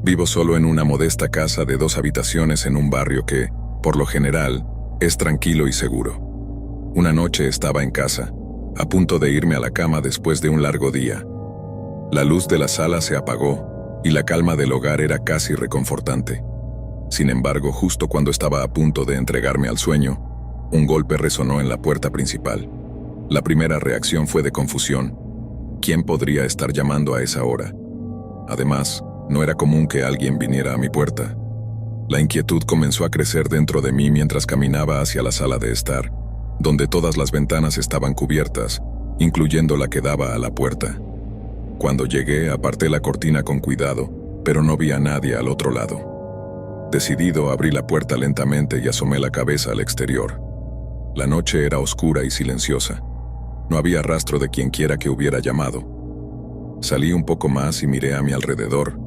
Vivo solo en una modesta casa de 2 habitaciones en un barrio que, por lo general, es tranquilo y seguro. Una noche estaba en casa, a punto de irme a la cama después de un largo día. La luz de la sala se apagó y la calma del hogar era casi reconfortante. Sin embargo, justo cuando estaba a punto de entregarme al sueño, un golpe resonó en la puerta principal. La primera reacción fue de confusión. ¿Quién podría estar llamando a esa hora? Además, no era común que alguien viniera a mi puerta. La inquietud comenzó a crecer dentro de mí mientras caminaba hacia la sala de estar, donde todas las ventanas estaban cubiertas, incluyendo la que daba a la puerta. Cuando llegué, aparté la cortina con cuidado, pero no vi a nadie al otro lado. Decidido, abrí la puerta lentamente y asomé la cabeza al exterior. La noche era oscura y silenciosa. No había rastro de quienquiera que hubiera llamado. Salí un poco más y miré a mi alrededor,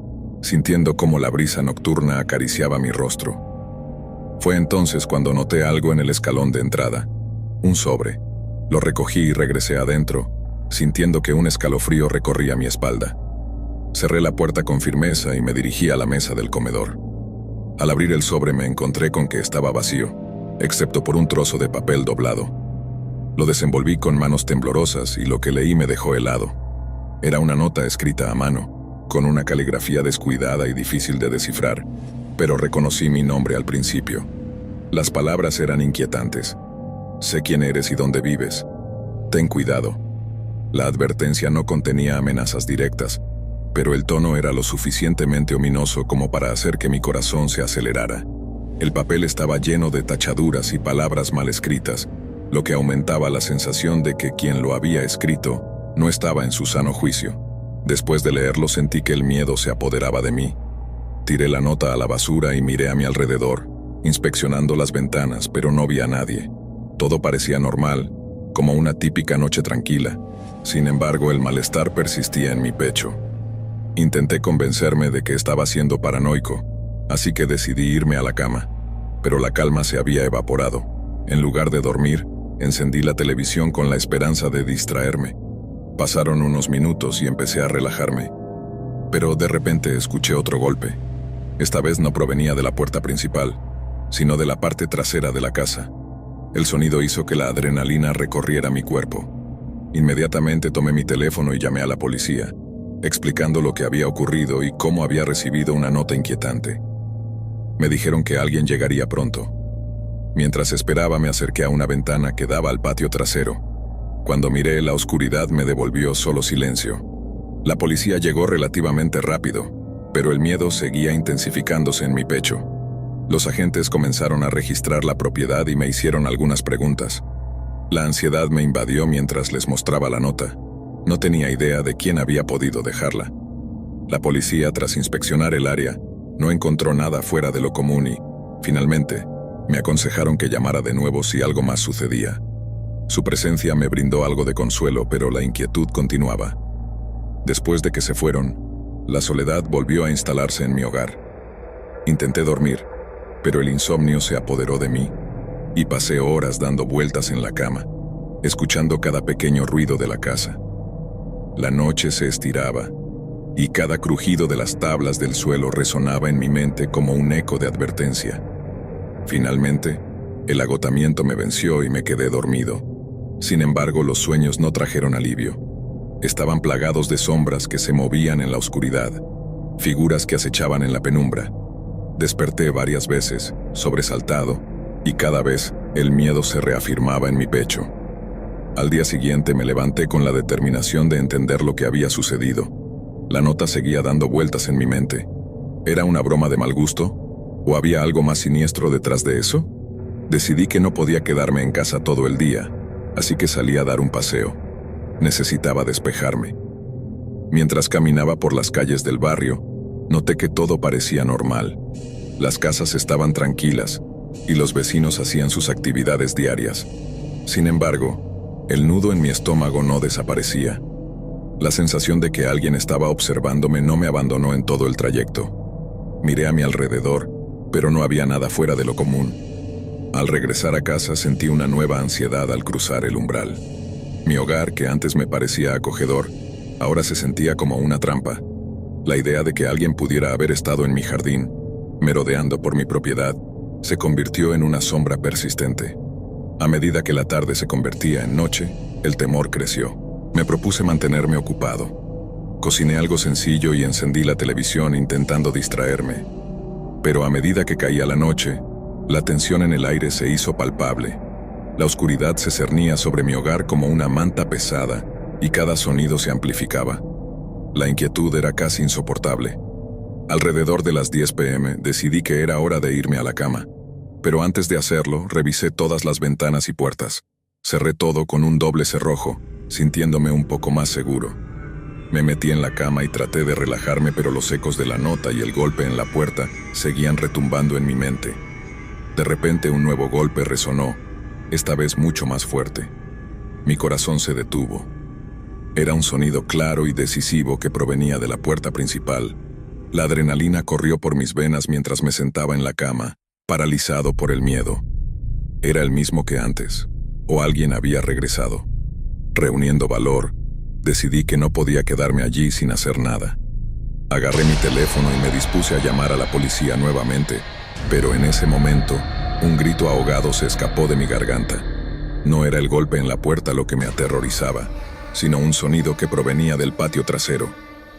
sintiendo cómo la brisa nocturna acariciaba mi rostro. Fue entonces cuando noté algo en el escalón de entrada. Un sobre. Lo recogí y regresé adentro, sintiendo que un escalofrío recorría mi espalda. Cerré la puerta con firmeza y me dirigí a la mesa del comedor. Al abrir el sobre me encontré con que estaba vacío, excepto por un trozo de papel doblado. Lo desenvolví con manos temblorosas y lo que leí me dejó helado. Era una nota escrita a mano, con una caligrafía descuidada y difícil de descifrar, pero reconocí mi nombre al principio. Las palabras eran inquietantes. Sé quién eres y dónde vives. Ten cuidado. La advertencia no contenía amenazas directas, pero el tono era lo suficientemente ominoso como para hacer que mi corazón se acelerara. El papel estaba lleno de tachaduras y palabras mal escritas, lo que aumentaba la sensación de que quien lo había escrito no estaba en su sano juicio. Después de leerlo sentí que el miedo se apoderaba de mí. Tiré la nota a la basura y miré a mi alrededor, inspeccionando las ventanas, pero no vi a nadie. Todo parecía normal, como una típica noche tranquila. Sin embargo, el malestar persistía en mi pecho. Intenté convencerme de que estaba siendo paranoico, así que decidí irme a la cama. Pero la calma se había evaporado. En lugar de dormir, encendí la televisión con la esperanza de distraerme. Pasaron unos minutos y empecé a relajarme. Pero de repente escuché otro golpe. Esta vez no provenía de la puerta principal, sino de la parte trasera de la casa. El sonido hizo que la adrenalina recorriera mi cuerpo. Inmediatamente tomé mi teléfono y llamé a la policía, explicando lo que había ocurrido y cómo había recibido una nota inquietante. Me dijeron que alguien llegaría pronto. Mientras esperaba, me acerqué a una ventana que daba al patio trasero. Cuando miré, la oscuridad me devolvió solo silencio. La policía llegó relativamente rápido, pero el miedo seguía intensificándose en mi pecho. Los agentes comenzaron a registrar la propiedad y me hicieron algunas preguntas. La ansiedad me invadió mientras les mostraba la nota. No tenía idea de quién había podido dejarla. La policía, tras inspeccionar el área, no encontró nada fuera de lo común y, finalmente, me aconsejaron que llamara de nuevo si algo más sucedía. Su presencia me brindó algo de consuelo, pero la inquietud continuaba. Después de que se fueron, la soledad volvió a instalarse en mi hogar. Intenté dormir, pero el insomnio se apoderó de mí, y pasé horas dando vueltas en la cama, escuchando cada pequeño ruido de la casa. La noche se estiraba, y cada crujido de las tablas del suelo resonaba en mi mente como un eco de advertencia. Finalmente, el agotamiento me venció y me quedé dormido. Sin embargo, los sueños no trajeron alivio. Estaban plagados de sombras que se movían en la oscuridad, figuras que acechaban en la penumbra. Desperté varias veces, sobresaltado, y cada vez el miedo se reafirmaba en mi pecho. Al día siguiente me levanté con la determinación de entender lo que había sucedido. La nota seguía dando vueltas en mi mente. ¿Era una broma de mal gusto? ¿O había algo más siniestro detrás de eso? Decidí que no podía quedarme en casa todo el día, así que salí a dar un paseo. Necesitaba despejarme. Mientras caminaba por las calles del barrio, noté que todo parecía normal. Las casas estaban tranquilas y los vecinos hacían sus actividades diarias. Sin embargo, el nudo en mi estómago no desaparecía. La sensación de que alguien estaba observándome no me abandonó en todo el trayecto. Miré a mi alrededor, pero no había nada fuera de lo común. Al regresar a casa sentí una nueva ansiedad al cruzar el umbral. Mi hogar, que antes me parecía acogedor, ahora se sentía como una trampa. La idea de que alguien pudiera haber estado en mi jardín, merodeando por mi propiedad, se convirtió en una sombra persistente. A medida que la tarde se convertía en noche, el temor creció. Me propuse mantenerme ocupado. Cociné algo sencillo y encendí la televisión intentando distraerme. Pero a medida que caía la noche, la tensión en el aire se hizo palpable. La oscuridad se cernía sobre mi hogar como una manta pesada y cada sonido se amplificaba. La inquietud era casi insoportable. Alrededor de las 10 p.m. decidí que era hora de irme a la cama. Pero antes de hacerlo, revisé todas las ventanas y puertas. Cerré todo con un doble cerrojo, sintiéndome un poco más seguro. Me metí en la cama y traté de relajarme, pero los ecos de la nota y el golpe en la puerta seguían retumbando en mi mente. De repente un nuevo golpe resonó, esta vez mucho más fuerte. Mi corazón se detuvo. Era un sonido claro y decisivo que provenía de la puerta principal. La adrenalina corrió por mis venas mientras me sentaba en la cama, paralizado por el miedo. Era el mismo que antes, o alguien había regresado. Reuniendo valor, decidí que no podía quedarme allí sin hacer nada. Agarré mi teléfono y me dispuse a llamar a la policía nuevamente, pero en ese momento, un grito ahogado se escapó de mi garganta. No era el golpe en la puerta lo que me aterrorizaba, sino un sonido que provenía del patio trasero,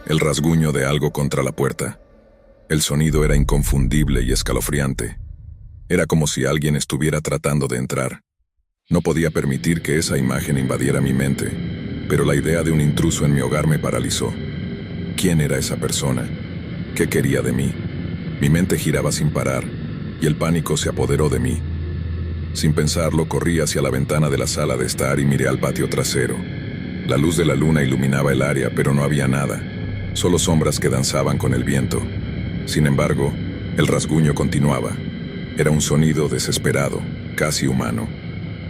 el rasguño de algo contra la puerta. El sonido era inconfundible y escalofriante. Era como si alguien estuviera tratando de entrar. No podía permitir que esa imagen invadiera mi mente, pero la idea de un intruso en mi hogar me paralizó. ¿Quién era esa persona? ¿Qué quería de mí? Mi mente giraba sin parar, y el pánico se apoderó de mí. Sin pensarlo, corrí hacia la ventana de la sala de estar y miré al patio trasero. La luz de la luna iluminaba el área, pero no había nada, solo sombras que danzaban con el viento. Sin embargo, el rasguño continuaba. Era un sonido desesperado, casi humano.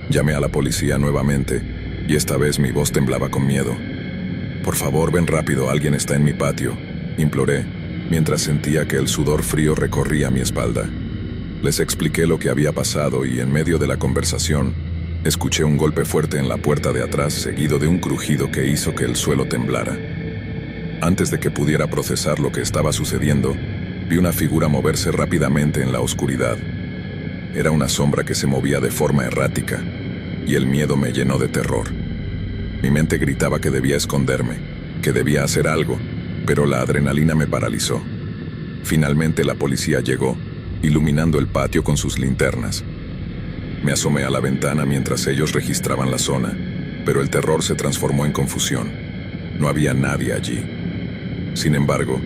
Llamé a la policía nuevamente, y esta vez mi voz temblaba con miedo. «Por favor, ven rápido, alguien está en mi patio», imploré, mientras sentía que el sudor frío recorría mi espalda. Les expliqué lo que había pasado y en medio de la conversación, escuché un golpe fuerte en la puerta de atrás seguido de un crujido que hizo que el suelo temblara. Antes de que pudiera procesar lo que estaba sucediendo, vi una figura moverse rápidamente en la oscuridad. Era una sombra que se movía de forma errática, y el miedo me llenó de terror. Mi mente gritaba que debía esconderme, que debía hacer algo, pero la adrenalina me paralizó. Finalmente la policía llegó, iluminando el patio con sus linternas. Me asomé a la ventana mientras ellos registraban la zona, pero el terror se transformó en confusión. No había nadie allí. Sin embargo,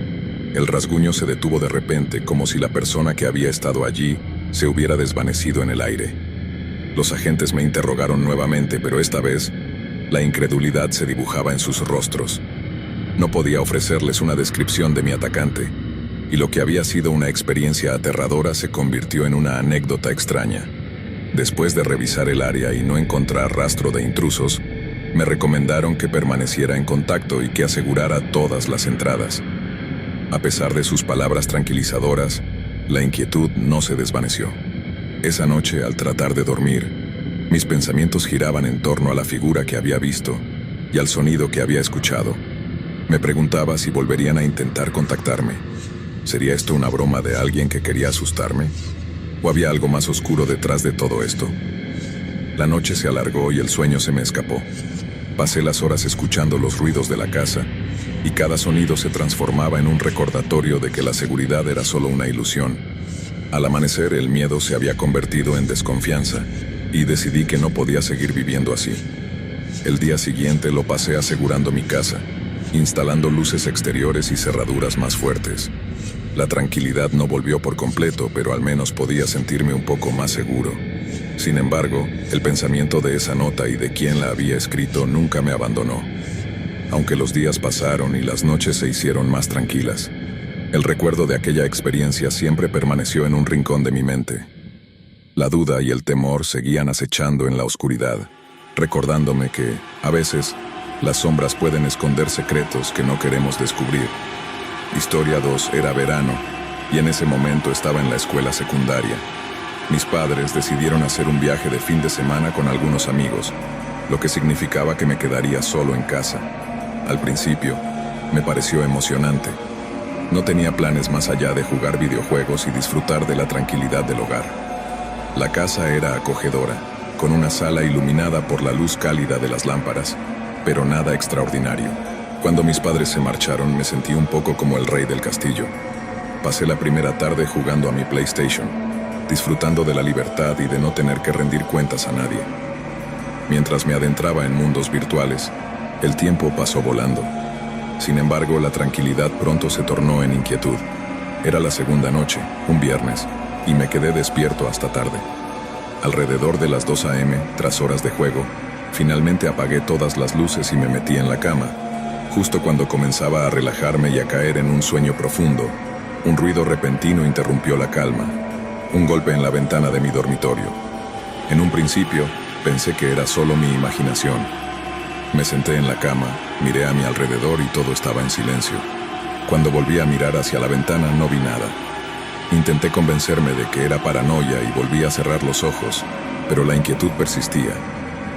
el rasguño se detuvo de repente, como si la persona que había estado allí se hubiera desvanecido en el aire. Los agentes me interrogaron nuevamente, pero esta vez, la incredulidad se dibujaba en sus rostros. No podía ofrecerles una descripción de mi atacante, y lo que había sido una experiencia aterradora se convirtió en una anécdota extraña. Después de revisar el área y no encontrar rastro de intrusos, me recomendaron que permaneciera en contacto y que asegurara todas las entradas. A pesar de sus palabras tranquilizadoras, la inquietud no se desvaneció. Esa noche, al tratar de dormir, mis pensamientos giraban en torno a la figura que había visto y al sonido que había escuchado. Me preguntaba si volverían a intentar contactarme. ¿Sería esto una broma de alguien que quería asustarme? ¿O había algo más oscuro detrás de todo esto? La noche se alargó y el sueño se me escapó. Pasé las horas escuchando los ruidos de la casa, y cada sonido se transformaba en un recordatorio de que la seguridad era solo una ilusión. Al amanecer, el miedo se había convertido en desconfianza, y decidí que no podía seguir viviendo así. El día siguiente lo pasé asegurando mi casa, instalando luces exteriores y cerraduras más fuertes. La tranquilidad no volvió por completo, pero al menos podía sentirme un poco más seguro. Sin embargo, el pensamiento de esa nota y de quién la había escrito nunca me abandonó. Aunque los días pasaron y las noches se hicieron más tranquilas, el recuerdo de aquella experiencia siempre permaneció en un rincón de mi mente. La duda y el temor seguían acechando en la oscuridad, recordándome que, a veces, las sombras pueden esconder secretos que no queremos descubrir. Historia 2 era verano, y en ese momento estaba en la escuela secundaria. Mis padres decidieron hacer un viaje de fin de semana con algunos amigos, lo que significaba que me quedaría solo en casa. Al principio, me pareció emocionante. No tenía planes más allá de jugar videojuegos y disfrutar de la tranquilidad del hogar. La casa era acogedora, con una sala iluminada por la luz cálida de las lámparas, pero nada extraordinario. Cuando mis padres se marcharon, me sentí un poco como el rey del castillo. Pasé la primera tarde jugando a mi PlayStation, disfrutando de la libertad y de no tener que rendir cuentas a nadie. Mientras me adentraba en mundos virtuales, el tiempo pasó volando. Sin embargo, la tranquilidad pronto se tornó en inquietud. Era la segunda noche, un viernes, y me quedé despierto hasta tarde. Alrededor de las 2 a.m., tras horas de juego, finalmente apagué todas las luces y me metí en la cama. Justo cuando comenzaba a relajarme y a caer en un sueño profundo, un ruido repentino interrumpió la calma. Un golpe en la ventana de mi dormitorio. En un principio, pensé que era solo mi imaginación. Me senté en la cama, miré a mi alrededor y todo estaba en silencio. Cuando volví a mirar hacia la ventana no vi nada. Intenté convencerme de que era paranoia y volví a cerrar los ojos, pero la inquietud persistía.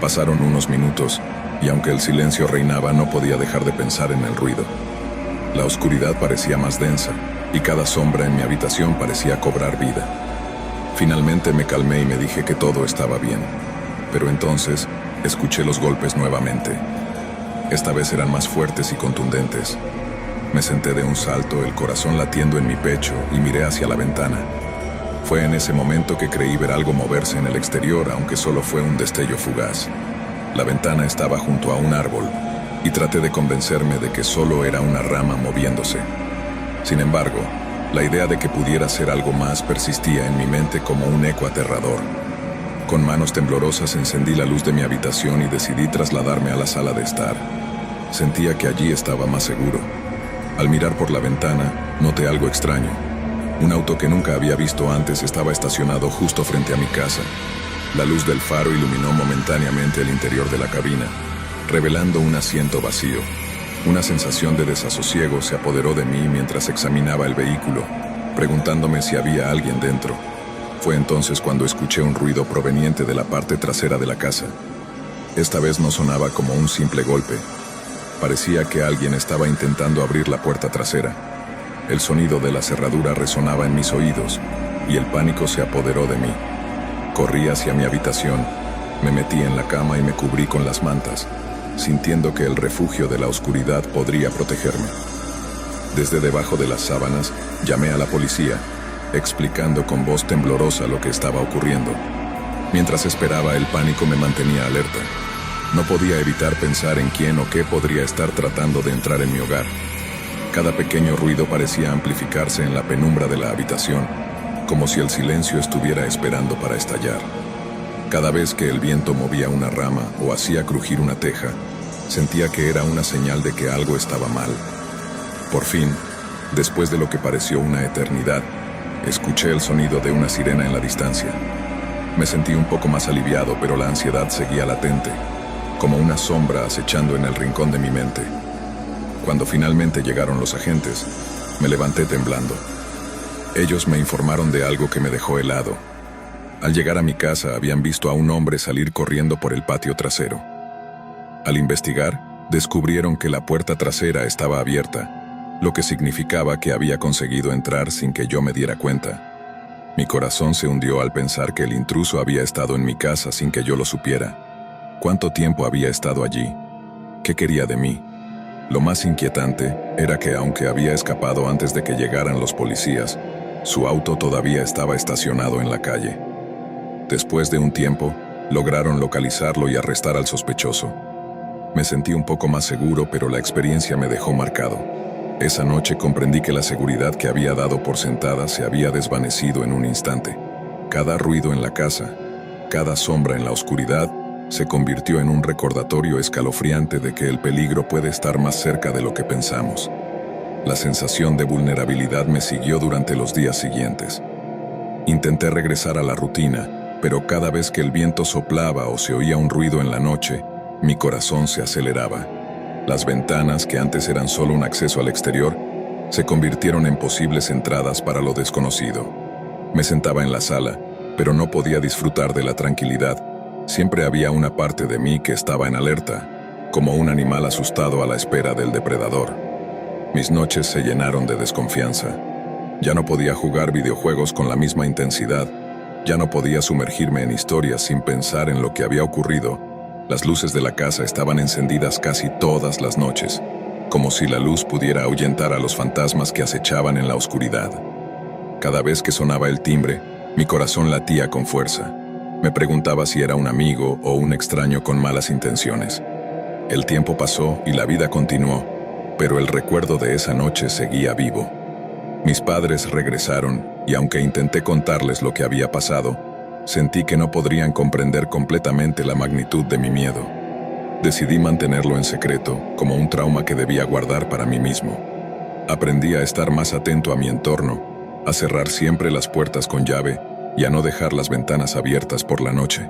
Pasaron unos minutos y aunque el silencio reinaba no podía dejar de pensar en el ruido. La oscuridad parecía más densa y cada sombra en mi habitación parecía cobrar vida. Finalmente me calmé y me dije que todo estaba bien, pero entonces escuché los golpes nuevamente. Esta vez eran más fuertes y contundentes. Me senté de un salto, el corazón latiendo en mi pecho, y miré hacia la ventana. Fue en ese momento que creí ver algo moverse en el exterior, aunque solo fue un destello fugaz. La ventana estaba junto a un árbol, y traté de convencerme de que solo era una rama moviéndose. Sin embargo, la idea de que pudiera ser algo más persistía en mi mente como un eco aterrador. Con manos temblorosas encendí la luz de mi habitación y decidí trasladarme a la sala de estar. Sentía que allí estaba más seguro. Al mirar por la ventana, noté algo extraño. Un auto que nunca había visto antes estaba estacionado justo frente a mi casa. La luz del faro iluminó momentáneamente el interior de la cabina, revelando un asiento vacío. Una sensación de desasosiego se apoderó de mí mientras examinaba el vehículo, preguntándome si había alguien dentro. Fue entonces cuando escuché un ruido proveniente de la parte trasera de la casa. Esta vez no sonaba como un simple golpe. Parecía que alguien estaba intentando abrir la puerta trasera. El sonido de la cerradura resonaba en mis oídos, y el pánico se apoderó de mí. Corrí hacia mi habitación, me metí en la cama y me cubrí con las mantas, sintiendo que el refugio de la oscuridad podría protegerme. Desde debajo de las sábanas, llamé a la policía, explicando con voz temblorosa lo que estaba ocurriendo. Mientras esperaba, el pánico me mantenía alerta. No podía evitar pensar en quién o qué podría estar tratando de entrar en mi hogar. Cada pequeño ruido parecía amplificarse en la penumbra de la habitación, como si el silencio estuviera esperando para estallar. Cada vez que el viento movía una rama o hacía crujir una teja, sentía que era una señal de que algo estaba mal. Por fin, después de lo que pareció una eternidad, escuché el sonido de una sirena en la distancia. Me sentí un poco más aliviado, pero la ansiedad seguía latente, como una sombra acechando en el rincón de mi mente. Cuando finalmente llegaron los agentes, me levanté temblando. Ellos me informaron de algo que me dejó helado. Al llegar a mi casa habían visto a un hombre salir corriendo por el patio trasero. Al investigar, descubrieron que la puerta trasera estaba abierta, lo que significaba que había conseguido entrar sin que yo me diera cuenta. Mi corazón se hundió al pensar que el intruso había estado en mi casa sin que yo lo supiera. ¿Cuánto tiempo había estado allí? ¿Qué quería de mí? Lo más inquietante era que aunque había escapado antes de que llegaran los policías, su auto todavía estaba estacionado en la calle. Después de un tiempo, lograron localizarlo y arrestar al sospechoso. Me sentí un poco más seguro, pero la experiencia me dejó marcado. Esa noche comprendí que la seguridad que había dado por sentada se había desvanecido en un instante. Cada ruido en la casa, cada sombra en la oscuridad, se convirtió en un recordatorio escalofriante de que el peligro puede estar más cerca de lo que pensamos. La sensación de vulnerabilidad me siguió durante los días siguientes. Intenté regresar a la rutina, pero cada vez que el viento soplaba o se oía un ruido en la noche, mi corazón se aceleraba. Las ventanas, que antes eran solo un acceso al exterior, se convirtieron en posibles entradas para lo desconocido. Me sentaba en la sala, pero no podía disfrutar de la tranquilidad. Siempre había una parte de mí que estaba en alerta, como un animal asustado a la espera del depredador. Mis noches se llenaron de desconfianza. Ya no podía jugar videojuegos con la misma intensidad. Ya no podía sumergirme en historias sin pensar en lo que había ocurrido. Las luces de la casa estaban encendidas casi todas las noches, como si la luz pudiera ahuyentar a los fantasmas que acechaban en la oscuridad. Cada vez que sonaba el timbre, mi corazón latía con fuerza. Me preguntaba si era un amigo o un extraño con malas intenciones. El tiempo pasó y la vida continuó, pero el recuerdo de esa noche seguía vivo. Mis padres regresaron y aunque intenté contarles lo que había pasado, sentí que no podrían comprender completamente la magnitud de mi miedo. Decidí mantenerlo en secreto, como un trauma que debía guardar para mí mismo. Aprendí a estar más atento a mi entorno, a cerrar siempre las puertas con llave y a no dejar las ventanas abiertas por la noche.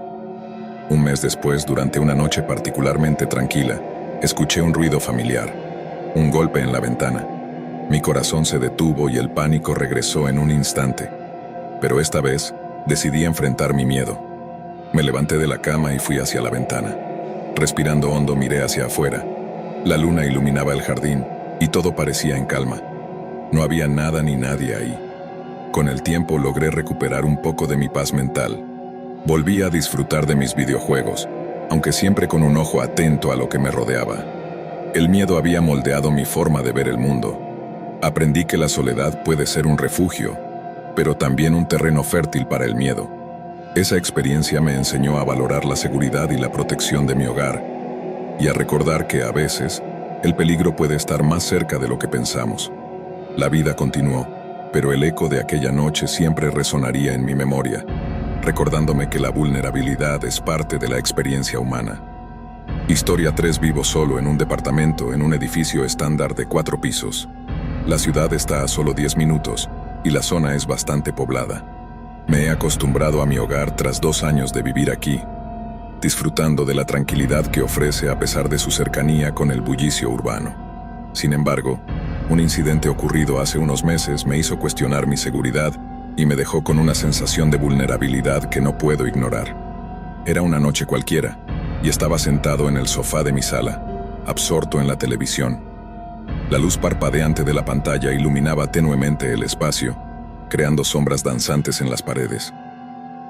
Un mes después, durante una noche particularmente tranquila, escuché un ruido familiar, un golpe en la ventana. Mi corazón se detuvo y el pánico regresó en un instante. Pero esta vez, decidí enfrentar mi miedo. Me levanté de la cama y fui hacia la ventana. Respirando hondo, miré hacia afuera. La luna iluminaba el jardín y todo parecía en calma. No había nada ni nadie ahí. Con el tiempo logré recuperar un poco de mi paz mental. Volví a disfrutar de mis videojuegos, aunque siempre con un ojo atento a lo que me rodeaba. El miedo había moldeado mi forma de ver el mundo. Aprendí que la soledad puede ser un refugio, pero también un terreno fértil para el miedo. Esa experiencia me enseñó a valorar la seguridad y la protección de mi hogar, y a recordar que a veces el peligro puede estar más cerca de lo que pensamos. La vida continuó, pero el eco de aquella noche siempre resonaría en mi memoria, recordándome que la vulnerabilidad es parte de la experiencia humana. Historia 3. Vivo solo en un departamento en un edificio estándar de 4 pisos. La ciudad está a solo 10 minutos y la zona es bastante poblada. Me he acostumbrado a mi hogar tras 2 años de vivir aquí, disfrutando de la tranquilidad que ofrece a pesar de su cercanía con el bullicio urbano. Sin embargo, un incidente ocurrido hace unos meses me hizo cuestionar mi seguridad y me dejó con una sensación de vulnerabilidad que no puedo ignorar. Era una noche cualquiera y estaba sentado en el sofá de mi sala, absorto en la televisión. La luz parpadeante de la pantalla iluminaba tenuemente el espacio, creando sombras danzantes en las paredes.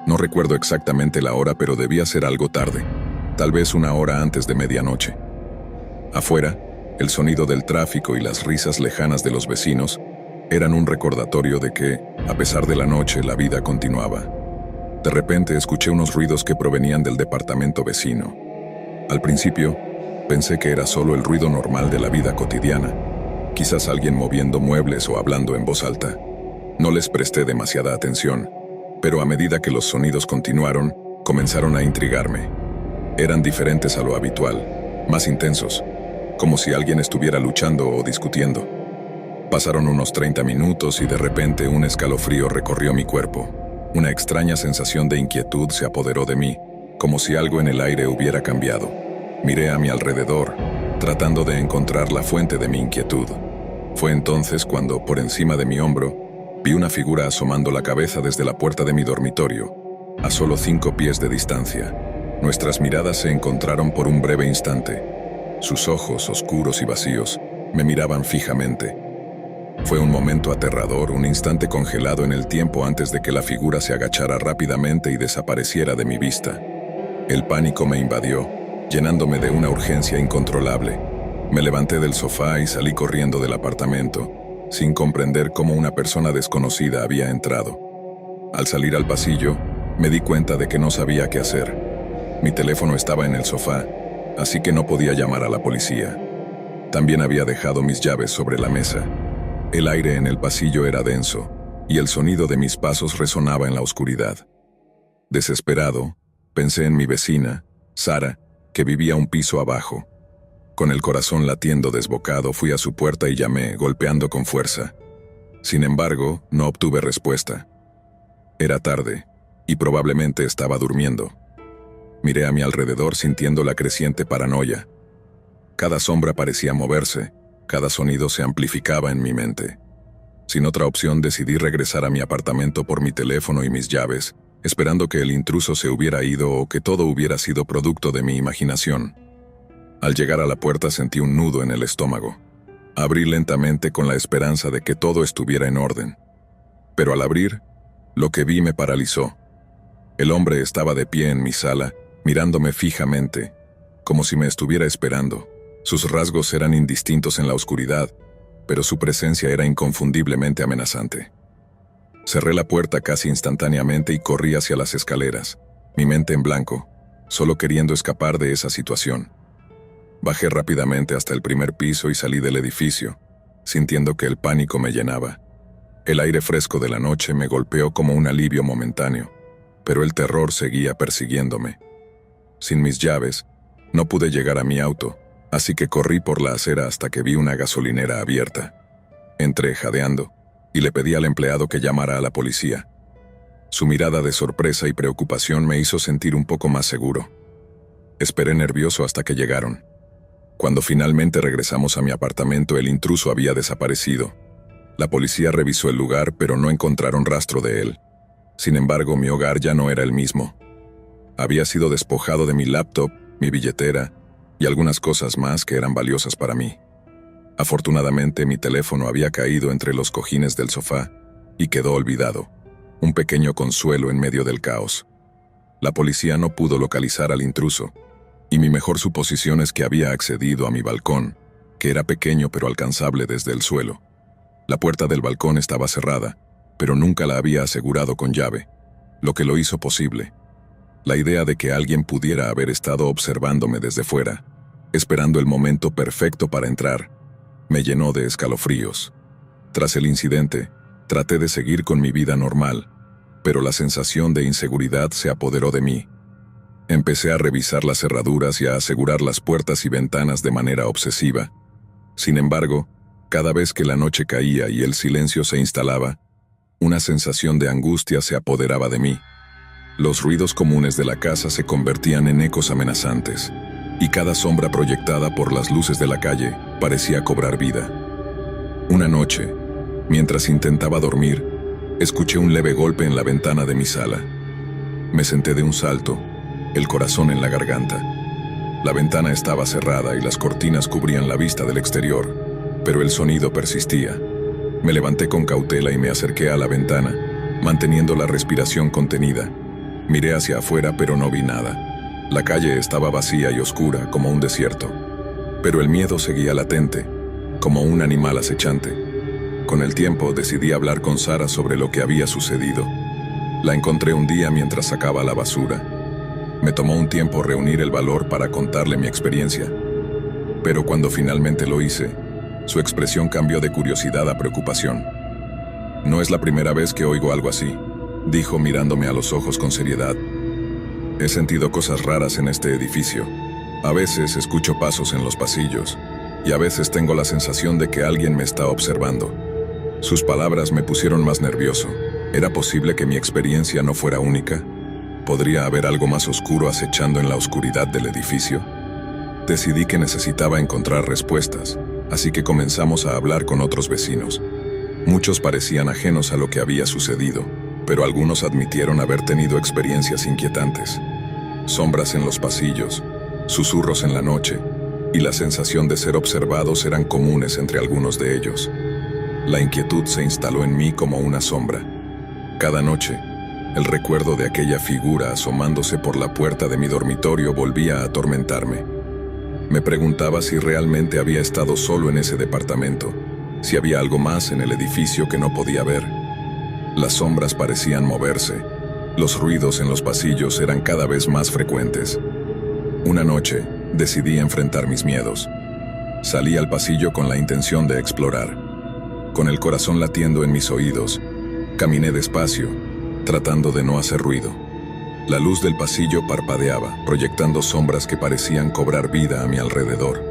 No recuerdo exactamente la hora, pero debía ser algo tarde, tal vez 1 hora antes de medianoche. Afuera, el sonido del tráfico y las risas lejanas de los vecinos eran un recordatorio de que, a pesar de la noche, la vida continuaba. De repente escuché unos ruidos que provenían del departamento vecino. Al principio, pensé que era solo el ruido normal de la vida cotidiana, quizás alguien moviendo muebles o hablando en voz alta. No les presté demasiada atención, pero a medida que los sonidos continuaron, comenzaron a intrigarme. Eran diferentes a lo habitual, más intensos, como si alguien estuviera luchando o discutiendo. Pasaron unos 30 minutos y de repente un escalofrío recorrió mi cuerpo. Una extraña sensación de inquietud se apoderó de mí, como si algo en el aire hubiera cambiado. Miré a mi alrededor, tratando de encontrar la fuente de mi inquietud. Fue entonces cuando, por encima de mi hombro, vi una figura asomando la cabeza desde la puerta de mi dormitorio, a solo 5 pies de distancia. Nuestras miradas se encontraron por un breve instante. Sus ojos, oscuros y vacíos, me miraban fijamente. Fue un momento aterrador, un instante congelado en el tiempo antes de que la figura se agachara rápidamente y desapareciera de mi vista. El pánico me invadió, llenándome de una urgencia incontrolable. Me levanté del sofá y salí corriendo del apartamento, sin comprender cómo una persona desconocida había entrado. Al salir al pasillo, me di cuenta de que no sabía qué hacer. Mi teléfono estaba en el sofá, así que no podía llamar a la policía. También había dejado mis llaves sobre la mesa. El aire en el pasillo era denso, y el sonido de mis pasos resonaba en la oscuridad. Desesperado, pensé en mi vecina, Sara, que vivía un piso abajo. Con el corazón latiendo desbocado, fui a su puerta y llamé, golpeando con fuerza. Sin embargo, no obtuve respuesta. Era tarde, y probablemente estaba durmiendo. Miré a mi alrededor sintiendo la creciente paranoia. Cada sombra parecía moverse, cada sonido se amplificaba en mi mente. Sin otra opción, decidí regresar a mi apartamento por mi teléfono y mis llaves, esperando que el intruso se hubiera ido o que todo hubiera sido producto de mi imaginación. Al llegar a la puerta sentí un nudo en el estómago. Abrí lentamente con la esperanza de que todo estuviera en orden. Pero al abrir, lo que vi me paralizó. El hombre estaba de pie en mi sala, mirándome fijamente, como si me estuviera esperando. Sus rasgos eran indistintos en la oscuridad, pero su presencia era inconfundiblemente amenazante. Cerré la puerta casi instantáneamente y corrí hacia las escaleras, mi mente en blanco, solo queriendo escapar de esa situación. Bajé rápidamente hasta el primer piso y salí del edificio, sintiendo que el pánico me llenaba. El aire fresco de la noche me golpeó como un alivio momentáneo, pero el terror seguía persiguiéndome. Sin mis llaves, no pude llegar a mi auto, así que corrí por la acera hasta que vi una gasolinera abierta. Entré jadeando y le pedí al empleado que llamara a la policía. Su mirada de sorpresa y preocupación me hizo sentir un poco más seguro. Esperé nervioso hasta que llegaron. Cuando finalmente regresamos a mi apartamento, el intruso había desaparecido. La policía revisó el lugar, pero no encontraron rastro de él. Sin embargo, mi hogar ya no era el mismo. Había sido despojado de mi laptop, mi billetera y algunas cosas más que eran valiosas para mí. Afortunadamente, mi teléfono había caído entre los cojines del sofá y quedó olvidado, un pequeño consuelo en medio del caos. La policía no pudo localizar al intruso, y mi mejor suposición es que había accedido a mi balcón, que era pequeño pero alcanzable desde el suelo. La puerta del balcón estaba cerrada, pero nunca la había asegurado con llave, lo que lo hizo posible. La idea de que alguien pudiera haber estado observándome desde fuera, esperando el momento perfecto para entrar, me llenó de escalofríos. Tras el incidente, traté de seguir con mi vida normal, pero la sensación de inseguridad se apoderó de mí. Empecé a revisar las cerraduras y a asegurar las puertas y ventanas de manera obsesiva. Sin embargo, cada vez que la noche caía y el silencio se instalaba, una sensación de angustia se apoderaba de mí. Los ruidos comunes de la casa se convertían en ecos amenazantes, y cada sombra proyectada por las luces de la calle parecía cobrar vida. Una noche, mientras intentaba dormir, escuché un leve golpe en la ventana de mi sala. Me senté de un salto, el corazón en la garganta. La ventana estaba cerrada y las cortinas cubrían la vista del exterior, pero el sonido persistía. Me levanté con cautela y me acerqué a la ventana, manteniendo la respiración contenida. Miré hacia afuera, pero no vi nada. La calle estaba vacía y oscura, como un desierto. Pero el miedo seguía latente, como un animal acechante. Con el tiempo decidí hablar con Sara sobre lo que había sucedido. La encontré un día mientras sacaba la basura. Me tomó un tiempo reunir el valor para contarle mi experiencia. Pero cuando finalmente lo hice, su expresión cambió de curiosidad a preocupación. «No es la primera vez que oigo algo así», dijo mirándome a los ojos con seriedad. «He sentido cosas raras en este edificio. A veces escucho pasos en los pasillos, y a veces tengo la sensación de que alguien me está observando». Sus palabras me pusieron más nervioso. ¿Era posible que mi experiencia no fuera única? ¿Podría haber algo más oscuro acechando en la oscuridad del edificio? Decidí que necesitaba encontrar respuestas, así que comenzamos a hablar con otros vecinos. Muchos parecían ajenos a lo que había sucedido, pero algunos admitieron haber tenido experiencias inquietantes. Sombras en los pasillos, susurros en la noche, y la sensación de ser observados eran comunes entre algunos de ellos. La inquietud se instaló en mí como una sombra. Cada noche, el recuerdo de aquella figura asomándose por la puerta de mi dormitorio volvía a atormentarme. Me preguntaba si realmente había estado solo en ese departamento, si había algo más en el edificio que no podía ver. Las sombras parecían moverse, los ruidos en los pasillos eran cada vez más frecuentes. Una noche, decidí enfrentar mis miedos. Salí al pasillo con la intención de explorar. Con el corazón latiendo en mis oídos, caminé despacio, tratando de no hacer ruido. La luz del pasillo parpadeaba, proyectando sombras que parecían cobrar vida a mi alrededor.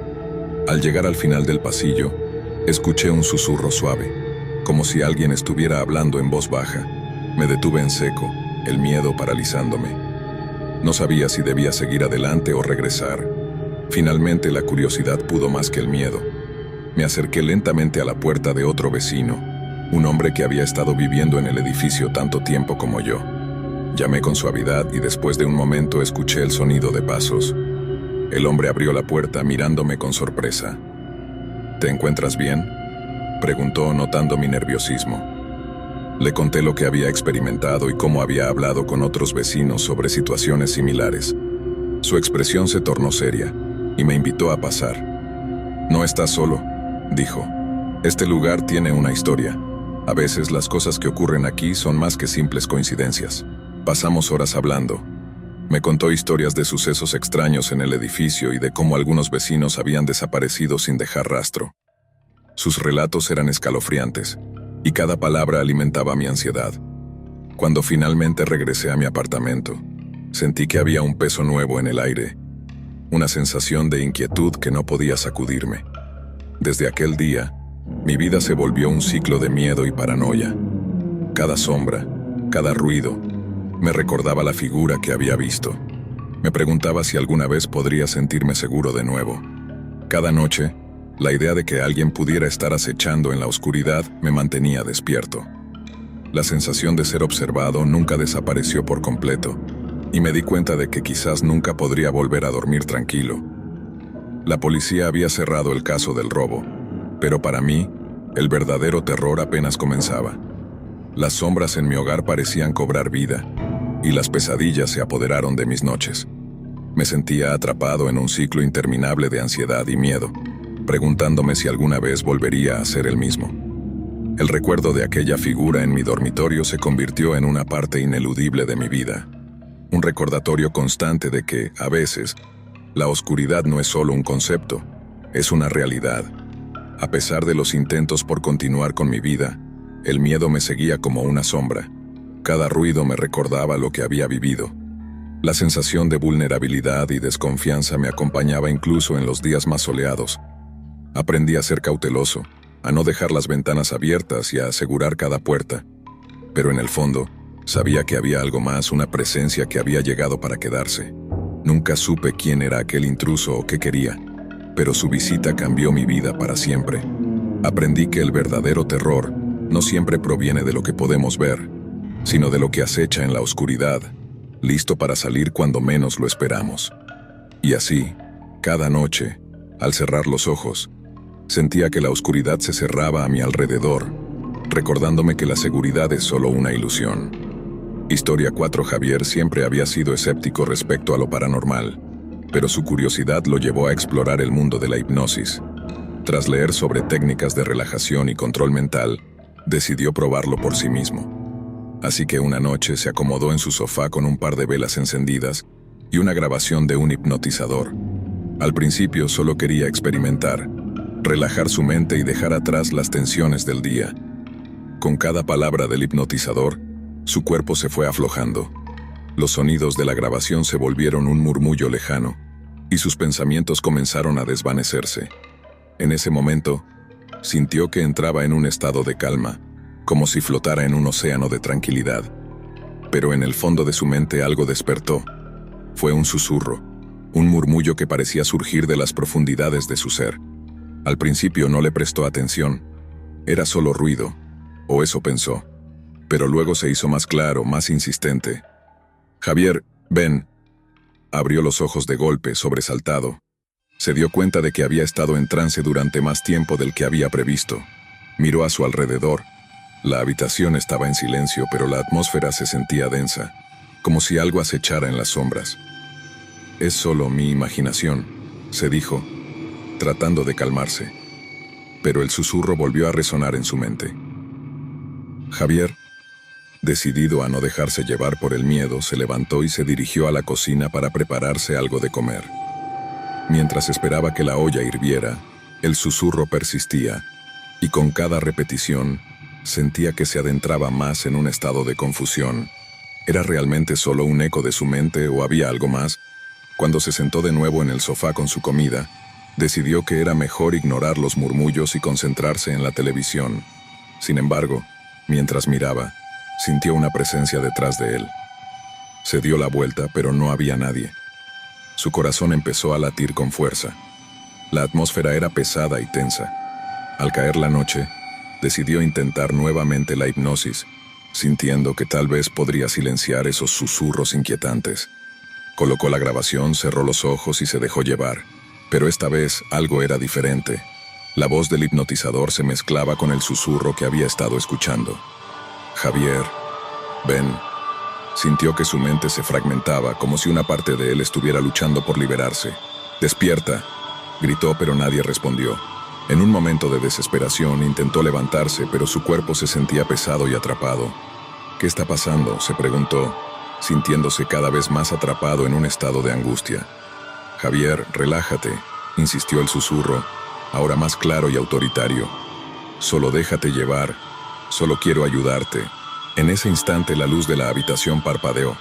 Al llegar al final del pasillo, escuché un susurro suave, como si alguien estuviera hablando en voz baja. Me detuve en seco, el miedo paralizándome. No sabía si debía seguir adelante o regresar. Finalmente la curiosidad pudo más que el miedo. Me acerqué lentamente a la puerta de otro vecino, un hombre que había estado viviendo en el edificio tanto tiempo como yo. Llamé con suavidad y después de un momento escuché el sonido de pasos. El hombre abrió la puerta mirándome con sorpresa. ¿Te encuentras bien?, preguntó, notando mi nerviosismo. Le conté lo que había experimentado y cómo había hablado con otros vecinos sobre situaciones similares. Su expresión se tornó seria y me invitó a pasar. «No estás solo», dijo. «Este lugar tiene una historia. A veces las cosas que ocurren aquí son más que simples coincidencias». Pasamos horas hablando. Me contó historias de sucesos extraños en el edificio y de cómo algunos vecinos habían desaparecido sin dejar rastro. Sus relatos eran escalofriantes, y cada palabra alimentaba mi ansiedad. Cuando finalmente regresé a mi apartamento, sentí que había un peso nuevo en el aire, una sensación de inquietud que no podía sacudirme. Desde aquel día, mi vida se volvió un ciclo de miedo y paranoia. Cada sombra, cada ruido, me recordaba la figura que había visto. Me preguntaba si alguna vez podría sentirme seguro de nuevo. Cada noche, la idea de que alguien pudiera estar acechando en la oscuridad me mantenía despierto. La sensación de ser observado nunca desapareció por completo, y me di cuenta de que quizás nunca podría volver a dormir tranquilo. La policía había cerrado el caso del robo, pero para mí, el verdadero terror apenas comenzaba. Las sombras en mi hogar parecían cobrar vida, y las pesadillas se apoderaron de mis noches. Me sentía atrapado en un ciclo interminable de ansiedad y miedo, preguntándome si alguna vez volvería a ser el mismo. El recuerdo de aquella figura en mi dormitorio se convirtió en una parte ineludible de mi vida. Un recordatorio constante de que, a veces, la oscuridad no es solo un concepto, es una realidad. A pesar de los intentos por continuar con mi vida, el miedo me seguía como una sombra. Cada ruido me recordaba lo que había vivido. La sensación de vulnerabilidad y desconfianza me acompañaba incluso en los días más soleados. Aprendí a ser cauteloso, a no dejar las ventanas abiertas y a asegurar cada puerta. Pero en el fondo, sabía que había algo más, una presencia que había llegado para quedarse. Nunca supe quién era aquel intruso o qué quería, pero su visita cambió mi vida para siempre. Aprendí que el verdadero terror no siempre proviene de lo que podemos ver, sino de lo que acecha en la oscuridad, listo para salir cuando menos lo esperamos. Y así, cada noche, al cerrar los ojos, sentía que la oscuridad se cerraba a mi alrededor, recordándome que la seguridad es solo una ilusión. Historia 4. Javier siempre había sido escéptico respecto a lo paranormal, pero su curiosidad lo llevó a explorar el mundo de la hipnosis. Tras leer sobre técnicas de relajación y control mental, decidió probarlo por sí mismo. Así que una noche se acomodó en su sofá con un par de velas encendidas y una grabación de un hipnotizador. Al principio solo quería experimentar, relajar su mente y dejar atrás las tensiones del día. Con cada palabra del hipnotizador, su cuerpo se fue aflojando. Los sonidos de la grabación se volvieron un murmullo lejano, y sus pensamientos comenzaron a desvanecerse. En ese momento, sintió que entraba en un estado de calma, como si flotara en un océano de tranquilidad. Pero en el fondo de su mente algo despertó. Fue un susurro, un murmullo que parecía surgir de las profundidades de su ser. Al principio no le prestó atención. Era solo ruido, o eso pensó. Pero luego se hizo más claro, más insistente. «Javier, ven». Abrió los ojos de golpe, sobresaltado. Se dio cuenta de que había estado en trance durante más tiempo del que había previsto. Miró a su alrededor. La habitación estaba en silencio, pero la atmósfera se sentía densa, como si algo acechara en las sombras. «Es solo mi imaginación», se dijo, tratando de calmarse. Pero el susurro volvió a resonar en su mente. Javier, decidido a no dejarse llevar por el miedo, se levantó y se dirigió a la cocina para prepararse algo de comer. Mientras esperaba que la olla hirviera, el susurro persistía, y con cada repetición, sentía que se adentraba más en un estado de confusión. ¿Era realmente solo un eco de su mente o había algo más? Cuando se sentó de nuevo en el sofá con su comida, decidió que era mejor ignorar los murmullos y concentrarse en la televisión. Sin embargo, mientras miraba, sintió una presencia detrás de él. Se dio la vuelta, pero no había nadie. Su corazón empezó a latir con fuerza. La atmósfera era pesada y tensa. Al caer la noche, decidió intentar nuevamente la hipnosis, sintiendo que tal vez podría silenciar esos susurros inquietantes. Colocó la grabación, cerró los ojos y se dejó llevar. Pero esta vez algo era diferente. La voz del hipnotizador se mezclaba con el susurro que había estado escuchando. Javier, ven. Sintió que su mente se fragmentaba, como si una parte de él estuviera luchando por liberarse. Despierta, gritó, pero nadie respondió. En un momento de desesperación intentó levantarse, pero su cuerpo se sentía pesado y atrapado. ¿Qué está pasando?, se preguntó, sintiéndose cada vez más atrapado en un estado de angustia. Javier, relájate, insistió el susurro, ahora más claro y autoritario. Solo déjate llevar, solo quiero ayudarte. En ese instante la luz de la habitación parpadeó.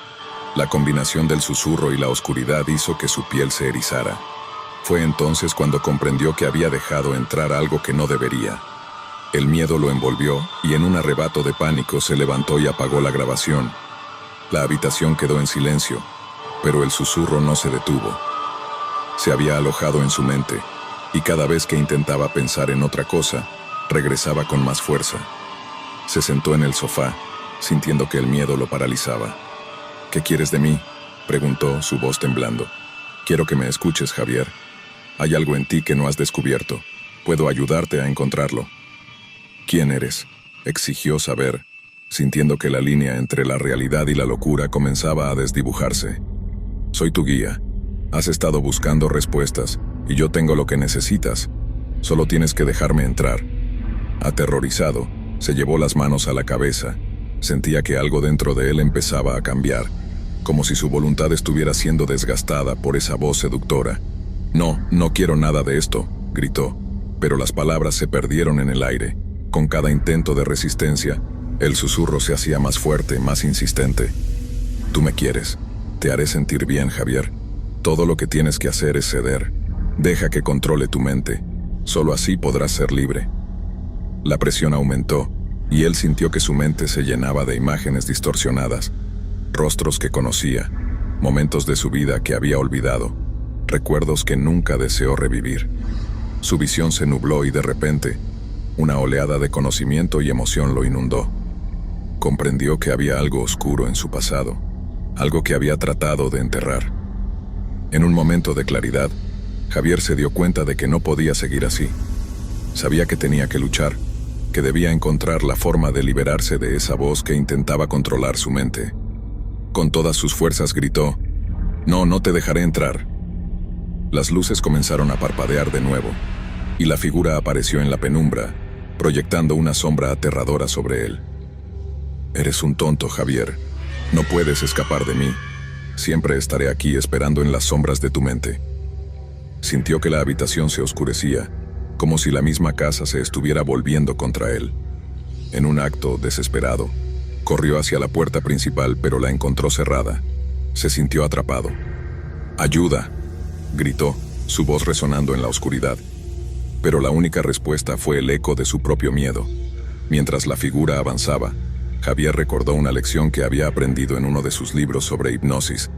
La combinación del susurro y la oscuridad hizo que su piel se erizara. Fue entonces cuando comprendió que había dejado entrar algo que no debería. El miedo lo envolvió y en un arrebato de pánico se levantó y apagó la grabación. La habitación quedó en silencio, pero el susurro no se detuvo. Se había alojado en su mente, y cada vez que intentaba pensar en otra cosa, regresaba con más fuerza. Se sentó en el sofá, sintiendo que el miedo lo paralizaba. ¿Qué quieres de mí?, preguntó, su voz temblando. Quiero que me escuches, Javier. Hay algo en ti que no has descubierto. Puedo ayudarte a encontrarlo. ¿Quién eres?, exigió saber, sintiendo que la línea entre la realidad y la locura comenzaba a desdibujarse. Soy tu guía. Has estado buscando respuestas, y yo tengo lo que necesitas. Solo tienes que dejarme entrar. Aterrorizado, se llevó las manos a la cabeza. Sentía que algo dentro de él empezaba a cambiar, como si su voluntad estuviera siendo desgastada por esa voz seductora. No quiero nada de esto, gritó, pero las palabras se perdieron en el aire. Con cada intento de resistencia, el susurro se hacía más fuerte, más insistente. Tú me quieres. Te haré sentir bien, Javier. Todo lo que tienes que hacer es ceder. Deja que controle tu mente. Solo así podrás ser libre. La presión aumentó, y él sintió que su mente se llenaba de imágenes distorsionadas, rostros que conocía, momentos de su vida que había olvidado, recuerdos que nunca deseó revivir. Su visión se nubló y de repente, una oleada de conocimiento y emoción lo inundó. Comprendió que había algo oscuro en su pasado, algo que había tratado de enterrar. En un momento de claridad, Javier se dio cuenta de que no podía seguir así. Sabía que tenía que luchar, que debía encontrar la forma de liberarse de esa voz que intentaba controlar su mente. Con todas sus fuerzas gritó, no te dejaré entrar. Las luces comenzaron a parpadear de nuevo, y la figura apareció en la penumbra, proyectando una sombra aterradora sobre él. Eres un tonto, Javier. No puedes escapar de mí. Siempre estaré aquí esperando en las sombras de tu mente. Sintió que la habitación se oscurecía, como si la misma casa se estuviera volviendo contra él. En un acto desesperado, corrió hacia la puerta principal, pero la encontró cerrada. Se sintió atrapado. ¡Ayuda!, gritó, su voz resonando en la oscuridad. Pero la única respuesta fue el eco de su propio miedo. Mientras la figura avanzaba, Javier recordó una lección que había aprendido en uno de sus libros sobre hipnosis.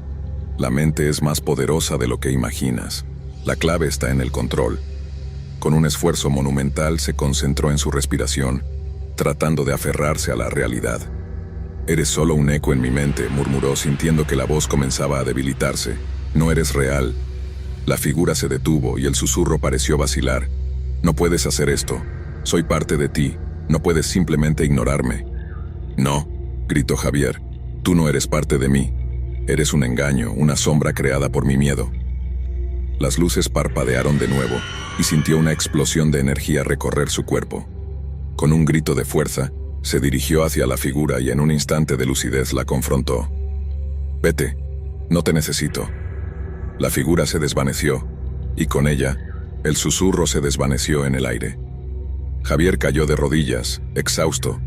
La mente es más poderosa de lo que imaginas. La clave está en el control. Con un esfuerzo monumental se concentró en su respiración, tratando de aferrarse a la realidad. Eres solo un eco en mi mente, murmuró, sintiendo que la voz comenzaba a debilitarse. No eres real. La figura se detuvo y el susurro pareció vacilar. No puedes hacer esto. Soy parte de ti. No puedes simplemente ignorarme. No, gritó Javier. Tú no eres parte de mí. Eres un engaño, una sombra creada por mi miedo. Las luces parpadearon de nuevo y sintió una explosión de energía recorrer su cuerpo. Con un grito de fuerza, se dirigió hacia la figura y en un instante de lucidez la confrontó. Vete, no te necesito. La figura se desvaneció, y con ella, el susurro se desvaneció en el aire. Javier cayó de rodillas, exhausto,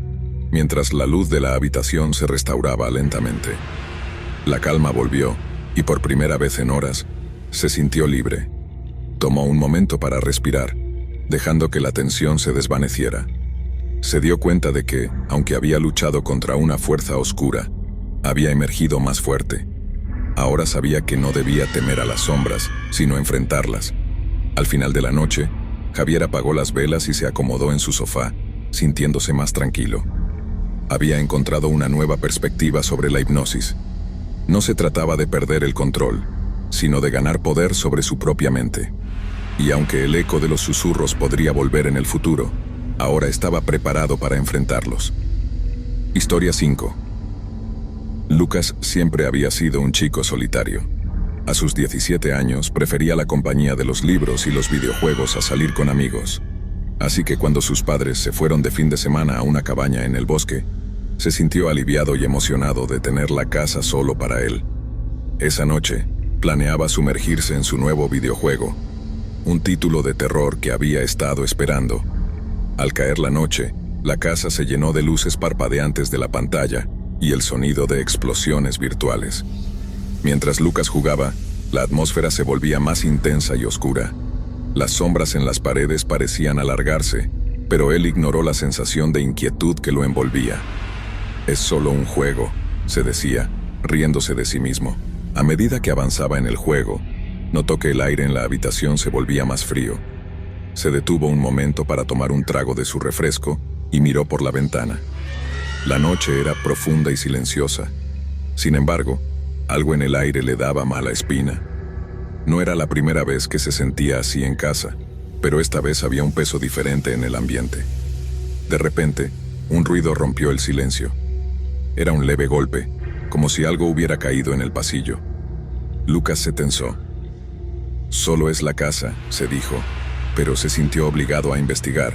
mientras la luz de la habitación se restauraba lentamente. La calma volvió, y por primera vez en horas, se sintió libre. Tomó un momento para respirar, dejando que la tensión se desvaneciera. Se dio cuenta de que, aunque había luchado contra una fuerza oscura, había emergido más fuerte. Ahora sabía que no debía temer a las sombras, sino enfrentarlas. Al final de la noche, Javier apagó las velas y se acomodó en su sofá, sintiéndose más tranquilo. Había encontrado una nueva perspectiva sobre la hipnosis. No se trataba de perder el control, sino de ganar poder sobre su propia mente. Y aunque el eco de los susurros podría volver en el futuro, ahora estaba preparado para enfrentarlos. Historia 5. Lucas siempre había sido un chico solitario. A sus 17 años prefería la compañía de los libros y los videojuegos a salir con amigos. Así que cuando sus padres se fueron de fin de semana a una cabaña en el bosque, se sintió aliviado y emocionado de tener la casa solo para él. Esa noche, planeaba sumergirse en su nuevo videojuego, un título de terror que había estado esperando. Al caer la noche, la casa se llenó de luces parpadeantes de la pantalla y el sonido de explosiones virtuales. Mientras Lucas jugaba, la atmósfera se volvía más intensa y oscura. Las sombras en las paredes parecían alargarse, pero él ignoró la sensación de inquietud que lo envolvía. «Es solo un juego», se decía, riéndose de sí mismo. A medida que avanzaba en el juego, notó que el aire en la habitación se volvía más frío. Se detuvo un momento para tomar un trago de su refresco y miró por la ventana. La noche era profunda y silenciosa. Sin embargo, algo en el aire le daba mala espina. No era la primera vez que se sentía así en casa, pero esta vez había un peso diferente en el ambiente. De repente, un ruido rompió el silencio. Era un leve golpe, como si algo hubiera caído en el pasillo. Lucas se tensó. «Solo es la casa», se dijo, pero se sintió obligado a investigar.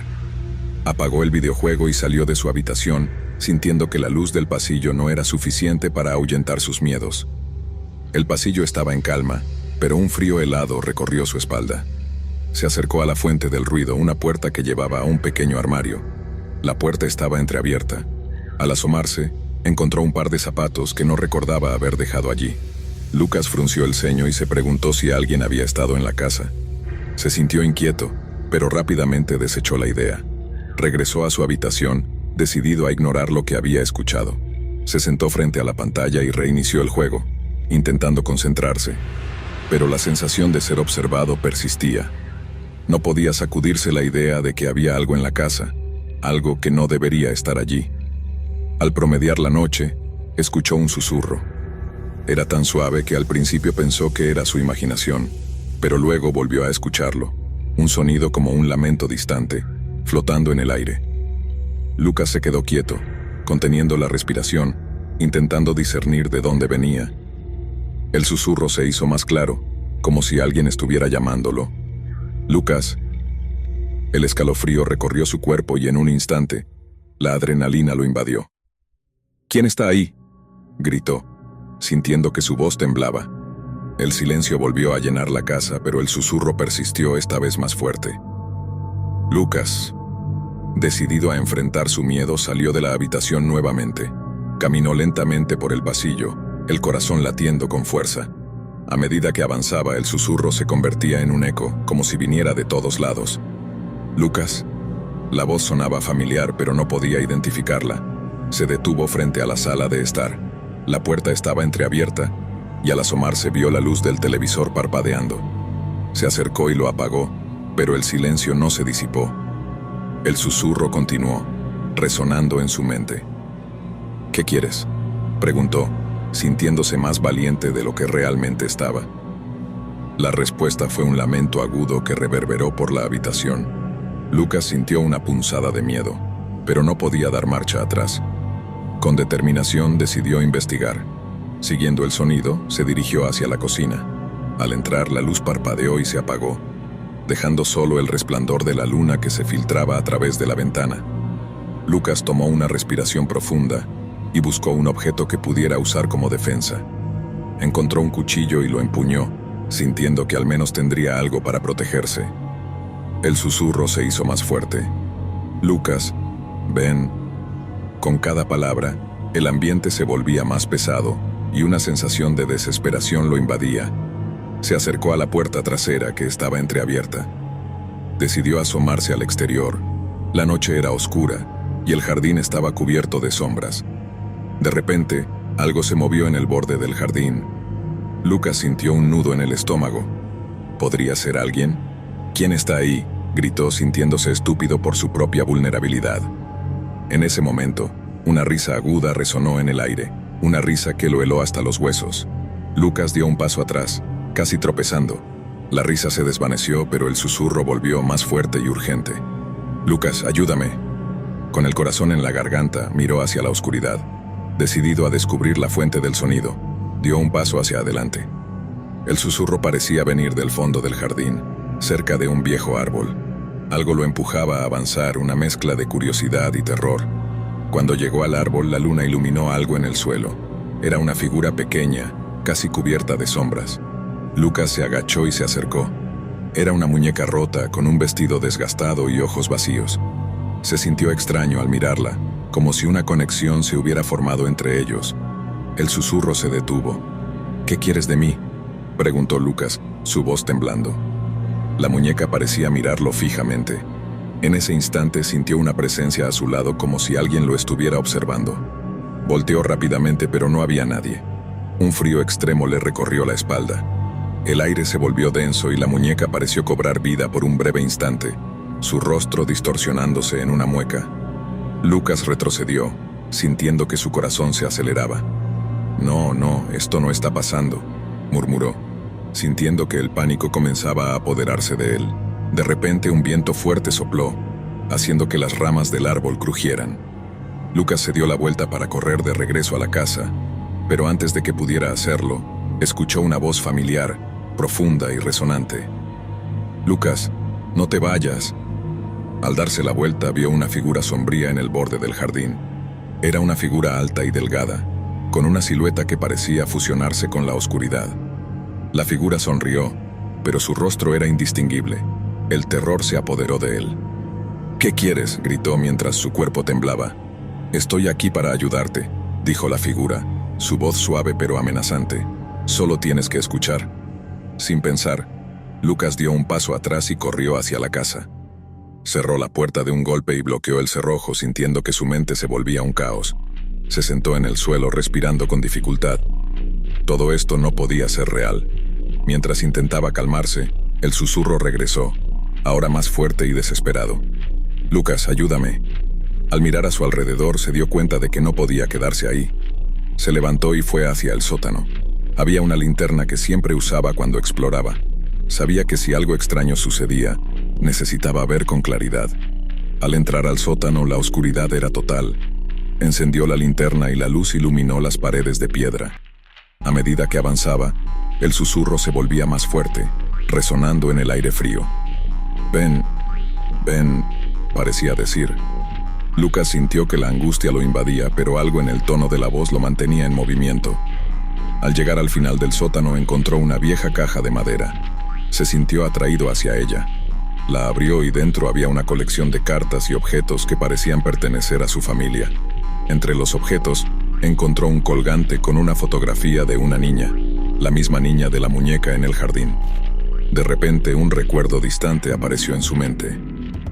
Apagó el videojuego y salió de su habitación, sintiendo que la luz del pasillo no era suficiente para ahuyentar sus miedos. El pasillo estaba en calma, pero un frío helado recorrió su espalda. Se acercó a la fuente del ruido, una puerta que llevaba a un pequeño armario. La puerta estaba entreabierta. Al asomarse, encontró un par de zapatos que no recordaba haber dejado allí. Lucas frunció el ceño y se preguntó si alguien había estado en la casa. Se sintió inquieto, pero rápidamente desechó la idea. Regresó a su habitación, decidido a ignorar lo que había escuchado. Se sentó frente a la pantalla y reinició el juego, intentando concentrarse. Pero la sensación de ser observado persistía. No podía sacudirse la idea de que había algo en la casa, algo que no debería estar allí. Al promediar la noche, escuchó un susurro. Era tan suave que al principio pensó que era su imaginación, pero luego volvió a escucharlo, un sonido como un lamento distante, flotando en el aire. Lucas se quedó quieto, conteniendo la respiración, intentando discernir de dónde venía. El susurro se hizo más claro, como si alguien estuviera llamándolo. «Lucas». El escalofrío recorrió su cuerpo y en un instante, la adrenalina lo invadió. «¿Quién está ahí?», gritó, sintiendo que su voz temblaba. El silencio volvió a llenar la casa, pero el susurro persistió esta vez más fuerte. Lucas, decidido a enfrentar su miedo, salió de la habitación nuevamente. Caminó lentamente por el pasillo, el corazón latiendo con fuerza. A medida que avanzaba, el susurro se convertía en un eco, como si viniera de todos lados. «Lucas». La voz sonaba familiar, pero no podía identificarla. Se detuvo frente a la sala de estar. La puerta estaba entreabierta, y al asomarse vio la luz del televisor parpadeando. Se acercó y lo apagó, pero el silencio no se disipó. El susurro continuó, resonando en su mente. «¿Qué quieres?», preguntó, sintiéndose más valiente de lo que realmente estaba. La respuesta fue un lamento agudo que reverberó por la habitación. Lucas sintió una punzada de miedo, pero no podía dar marcha atrás. Con determinación decidió investigar. Siguiendo el sonido, se dirigió hacia la cocina. Al entrar, la luz parpadeó y se apagó, dejando solo el resplandor de la luna que se filtraba a través de la ventana. Lucas tomó una respiración profunda y buscó un objeto que pudiera usar como defensa. Encontró un cuchillo y lo empuñó, sintiendo que al menos tendría algo para protegerse. El susurro se hizo más fuerte. «Lucas, ven». Con cada palabra, el ambiente se volvía más pesado y una sensación de desesperación lo invadía. Se acercó a la puerta trasera que estaba entreabierta. Decidió asomarse al exterior. La noche era oscura y el jardín estaba cubierto de sombras. De repente, algo se movió en el borde del jardín. Lucas sintió un nudo en el estómago. ¿Podría ser alguien? «¿Quién está ahí?», gritó, sintiéndose estúpido por su propia vulnerabilidad. En ese momento, una risa aguda resonó en el aire, una risa que lo heló hasta los huesos. Lucas dio un paso atrás, casi tropezando, La risa se desvaneció, pero el susurro volvió más fuerte y urgente. «Lucas, ayúdame». Con el corazón en la garganta, miró hacia la oscuridad. Decidido a descubrir la fuente del sonido, dio un paso hacia adelante. El susurro parecía venir del fondo del jardín, cerca de un viejo árbol. Algo lo empujaba a avanzar, una mezcla de curiosidad y terror. Cuando llegó al árbol, la luna iluminó algo en el suelo. Era una figura pequeña, casi cubierta de sombras. Lucas se agachó y se acercó. Era una muñeca rota, con un vestido desgastado y ojos vacíos. Se sintió extraño al mirarla, como si una conexión se hubiera formado entre ellos. El susurro se detuvo. «¿Qué quieres de mí?», preguntó Lucas, su voz temblando. La muñeca parecía mirarlo fijamente. En ese instante sintió una presencia a su lado, como si alguien lo estuviera observando. Volteó rápidamente, pero no había nadie. Un frío extremo le recorrió la espalda. El aire se volvió denso y la muñeca pareció cobrar vida por un breve instante, su rostro distorsionándose en una mueca. Lucas retrocedió, sintiendo que su corazón se aceleraba. No, esto no está pasando», murmuró, sintiendo que el pánico comenzaba a apoderarse de él. De repente un viento fuerte sopló, haciendo que las ramas del árbol crujieran. Lucas se dio la vuelta para correr de regreso a la casa, pero antes de que pudiera hacerlo, escuchó una voz familiar, profunda y resonante. «Lucas, no te vayas». Al darse la vuelta, vio una figura sombría en el borde del jardín. Era una figura alta y delgada, con una silueta que parecía fusionarse con la oscuridad. La figura sonrió, pero su rostro era indistinguible. El terror se apoderó de él. «¿Qué quieres?», gritó mientras su cuerpo temblaba. «Estoy aquí para ayudarte», dijo la figura, su voz suave pero amenazante. «Solo tienes que escuchar». Sin pensar, Lucas dio un paso atrás y corrió hacia la casa. Cerró la puerta de un golpe y bloqueó el cerrojo, sintiendo que su mente se volvía un caos. Se sentó en el suelo, respirando con dificultad. Todo esto no podía ser real. Mientras intentaba calmarse, el susurro regresó, ahora más fuerte y desesperado. «Lucas, ayúdame». Al mirar a su alrededor, se dio cuenta de que no podía quedarse ahí. Se levantó y fue hacia el sótano. Había una linterna que siempre usaba cuando exploraba. Sabía que si algo extraño sucedía, necesitaba ver con claridad. Al entrar al sótano, la oscuridad era total. Encendió la linterna y la luz iluminó las paredes de piedra. A medida que avanzaba, el susurro se volvía más fuerte, resonando en el aire frío. «Ven, ven», parecía decir. Lucas sintió que la angustia lo invadía, pero algo en el tono de la voz lo mantenía en movimiento. Al llegar al final del sótano, encontró una vieja caja de madera. Se sintió atraído hacia ella. La abrió y dentro había una colección de cartas y objetos que parecían pertenecer a su familia. Entre los objetos, encontró un colgante con una fotografía de una niña, la misma niña de la muñeca en el jardín. De repente, un recuerdo distante apareció en su mente.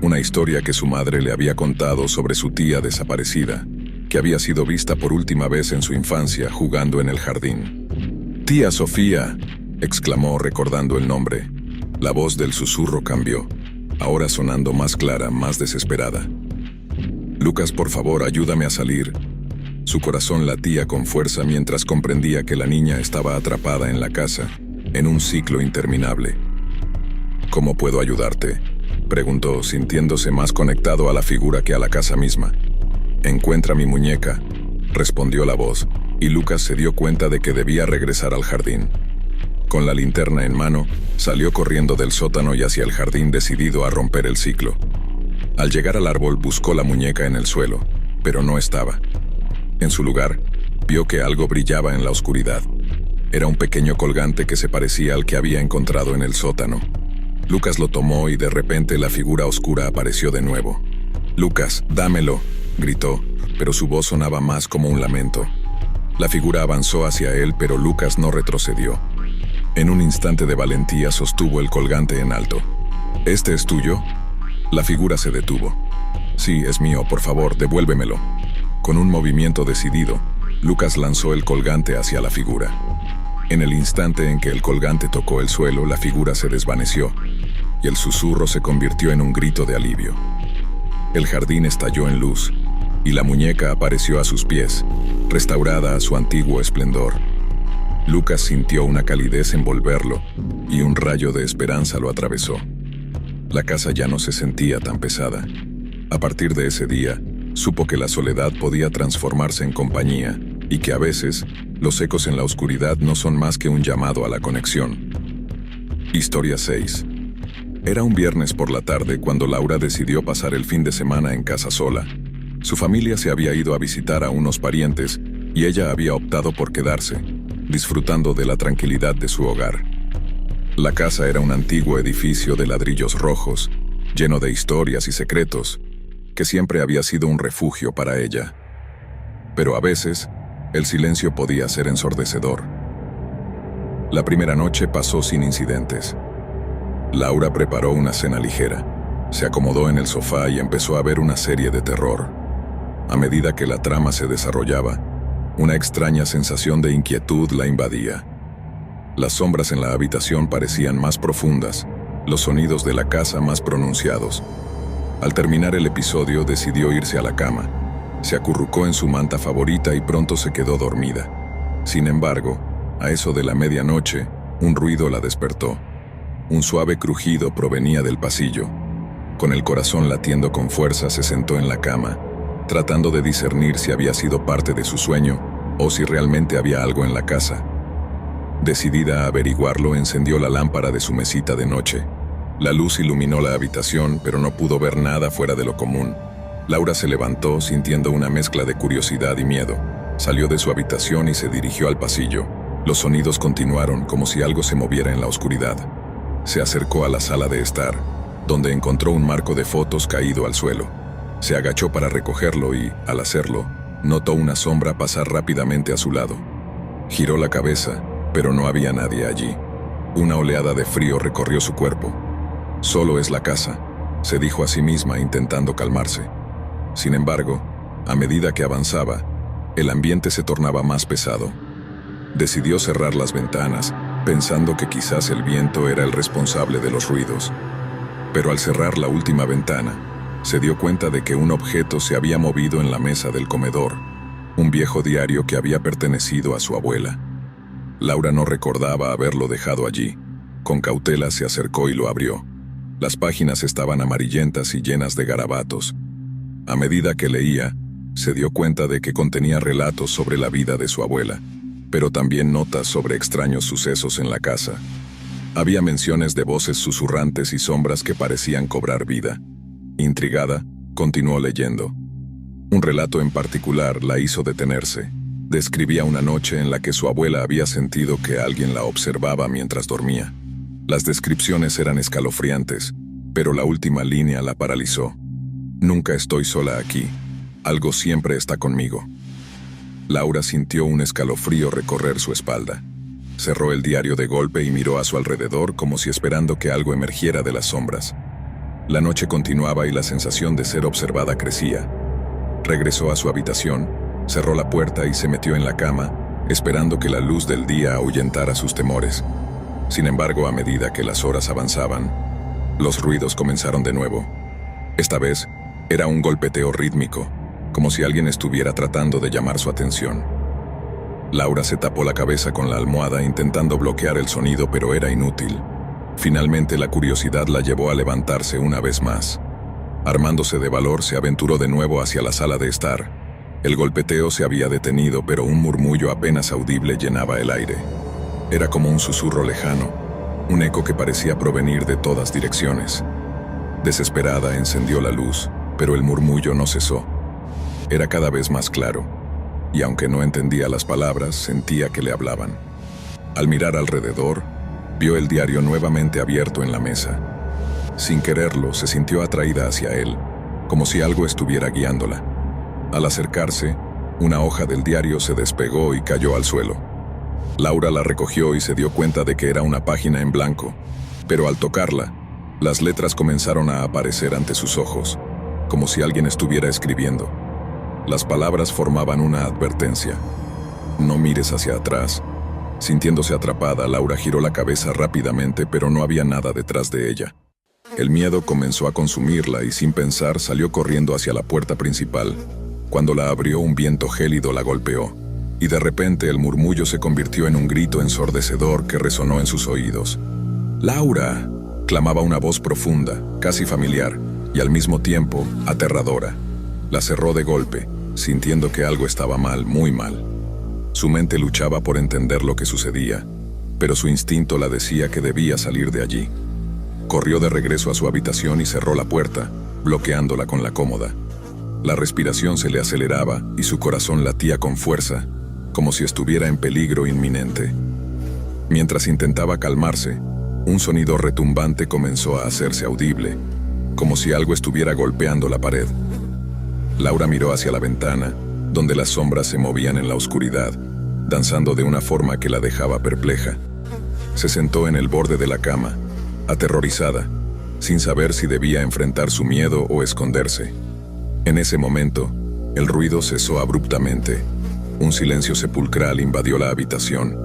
Una historia que su madre le había contado sobre su tía desaparecida, que había sido vista por última vez en su infancia jugando en el jardín. «Tía Sofía», exclamó recordando el nombre. La voz del susurro cambió, ahora sonando más clara, más desesperada. «Lucas, por favor, ayúdame a salir». Su corazón latía con fuerza mientras comprendía que la niña estaba atrapada en la casa, en un ciclo interminable. «¿Cómo puedo ayudarte?», preguntó, sintiéndose más conectado a la figura que a la casa misma. «Encuentra mi muñeca», respondió la voz, y Lucas se dio cuenta de que debía regresar al jardín. Con la linterna en mano, salió corriendo del sótano y hacia el jardín, decidido a romper el ciclo. Al llegar al árbol, buscó la muñeca en el suelo, pero no estaba. En su lugar, vio que algo brillaba en la oscuridad. Era un pequeño colgante que se parecía al que había encontrado en el sótano. Lucas lo tomó y de repente la figura oscura apareció de nuevo. «Lucas, dámelo», gritó, pero su voz sonaba más como un lamento. La figura avanzó hacia él, pero Lucas no retrocedió. En un instante de valentía sostuvo el colgante en alto. «¿Este es tuyo?». La figura se detuvo. «Sí, es mío, por favor, devuélvemelo». Con un movimiento decidido, Lucas lanzó el colgante hacia la figura. En el instante en que el colgante tocó el suelo, la figura se desvaneció, y el susurro se convirtió en un grito de alivio. El jardín estalló en luz, y la muñeca apareció a sus pies, restaurada a su antiguo esplendor. Lucas sintió una calidez envolverlo y un rayo de esperanza lo atravesó. La casa ya no se sentía tan pesada. A partir de ese día, supo que la soledad podía transformarse en compañía y que a veces los ecos en la oscuridad no son más que un llamado a la conexión. Historia 6. Era un viernes por la tarde cuando Laura decidió pasar el fin de semana en casa sola. Su familia se había ido a visitar a unos parientes y ella había optado por quedarse, disfrutando de la tranquilidad de su hogar. La casa era un antiguo edificio de ladrillos rojos, lleno de historias y secretos, que siempre había sido un refugio para ella. Pero a veces, el silencio podía ser ensordecedor. La primera noche pasó sin incidentes. Laura preparó una cena ligera, se acomodó en el sofá y empezó a ver una serie de terror. A medida que la trama se desarrollaba, una extraña sensación de inquietud la invadía. Las sombras en la habitación parecían más profundas, los sonidos de la casa más pronunciados. Al terminar el episodio decidió irse a la cama. Se acurrucó en su manta favorita y pronto se quedó dormida. Sin embargo, a eso de la medianoche, un ruido la despertó. Un suave crujido provenía del pasillo. Con el corazón latiendo con fuerza se sentó en la cama, tratando de discernir si había sido parte de su sueño o si realmente había algo en la casa. Decidida a averiguarlo, encendió la lámpara de su mesita de noche. La luz iluminó la habitación, pero no pudo ver nada fuera de lo común. Laura se levantó sintiendo una mezcla de curiosidad y miedo. Salió de su habitación y se dirigió al pasillo. Los sonidos continuaron como si algo se moviera en la oscuridad. Se acercó a la sala de estar, donde encontró un marco de fotos caído al suelo. Se agachó para recogerlo y, al hacerlo, notó una sombra pasar rápidamente a su lado. Giró la cabeza, pero no había nadie allí. Una oleada de frío recorrió su cuerpo. «Solo es la casa», se dijo a sí misma intentando calmarse. Sin embargo, a medida que avanzaba, el ambiente se tornaba más pesado. Decidió cerrar las ventanas, pensando que quizás el viento era el responsable de los ruidos. Pero al cerrar la última ventana, se dio cuenta de que un objeto se había movido en la mesa del comedor, un viejo diario que había pertenecido a su abuela. Laura no recordaba haberlo dejado allí. Con cautela se acercó y lo abrió. Las páginas estaban amarillentas y llenas de garabatos. A medida que leía, se dio cuenta de que contenía relatos sobre la vida de su abuela, pero también notas sobre extraños sucesos en la casa. Había menciones de voces susurrantes y sombras que parecían cobrar vida. Intrigada, continuó leyendo. Un relato en particular la hizo detenerse. Describía una noche en la que su abuela había sentido que alguien la observaba mientras dormía. Las descripciones eran escalofriantes, pero la última línea la paralizó. «Nunca estoy sola aquí. Algo siempre está conmigo». Laura sintió un escalofrío recorrer su espalda. Cerró el diario de golpe y miró a su alrededor como si esperando que algo emergiera de las sombras. La noche continuaba y la sensación de ser observada crecía. Regresó a su habitación, cerró la puerta y se metió en la cama, esperando que la luz del día ahuyentara sus temores. Sin embargo, a medida que las horas avanzaban, los ruidos comenzaron de nuevo. Esta vez, era un golpeteo rítmico, como si alguien estuviera tratando de llamar su atención. Laura se tapó la cabeza con la almohada intentando bloquear el sonido, pero era inútil. Finalmente la curiosidad la llevó a levantarse una vez más. Armándose de valor, se aventuró de nuevo hacia la sala de estar. El golpeteo se había detenido, pero un murmullo apenas audible llenaba el aire. Era como un susurro lejano, un eco que parecía provenir de todas direcciones. Desesperada, encendió la luz, pero el murmullo no cesó. Era cada vez más claro, y aunque no entendía las palabras, sentía que le hablaban. Al mirar alrededor, vio el diario nuevamente abierto en la mesa. Sin quererlo, se sintió atraída hacia él, como si algo estuviera guiándola. Al acercarse, una hoja del diario se despegó y cayó al suelo. Laura la recogió y se dio cuenta de que era una página en blanco, pero al tocarla, las letras comenzaron a aparecer ante sus ojos, como si alguien estuviera escribiendo. Las palabras formaban una advertencia. «No mires hacia atrás». Sintiéndose atrapada, Laura giró la cabeza rápidamente, pero no había nada detrás de ella. El miedo comenzó a consumirla y sin pensar salió corriendo hacia la puerta principal. Cuando la abrió, un viento gélido la golpeó. y de repente el murmullo se convirtió en un grito ensordecedor que resonó en sus oídos. ¡Laura!, clamaba una voz profunda, casi familiar, y al mismo tiempo aterradora. La cerró de golpe, sintiendo que algo estaba mal, muy mal. Su mente luchaba por entender lo que sucedía, pero su instinto la decía que debía salir de allí. Corrió de regreso a su habitación y cerró la puerta, bloqueándola con la cómoda. La respiración se le aceleraba y su corazón latía con fuerza, como si estuviera en peligro inminente. Mientras intentaba calmarse, un sonido retumbante comenzó a hacerse audible, como si algo estuviera golpeando la pared. Laura miró hacia la ventana, donde las sombras se movían en la oscuridad, danzando de una forma que la dejaba perpleja. Se sentó en el borde de la cama, aterrorizada, sin saber si debía enfrentar su miedo o esconderse. En ese momento, el ruido cesó abruptamente. Un silencio sepulcral invadió la habitación.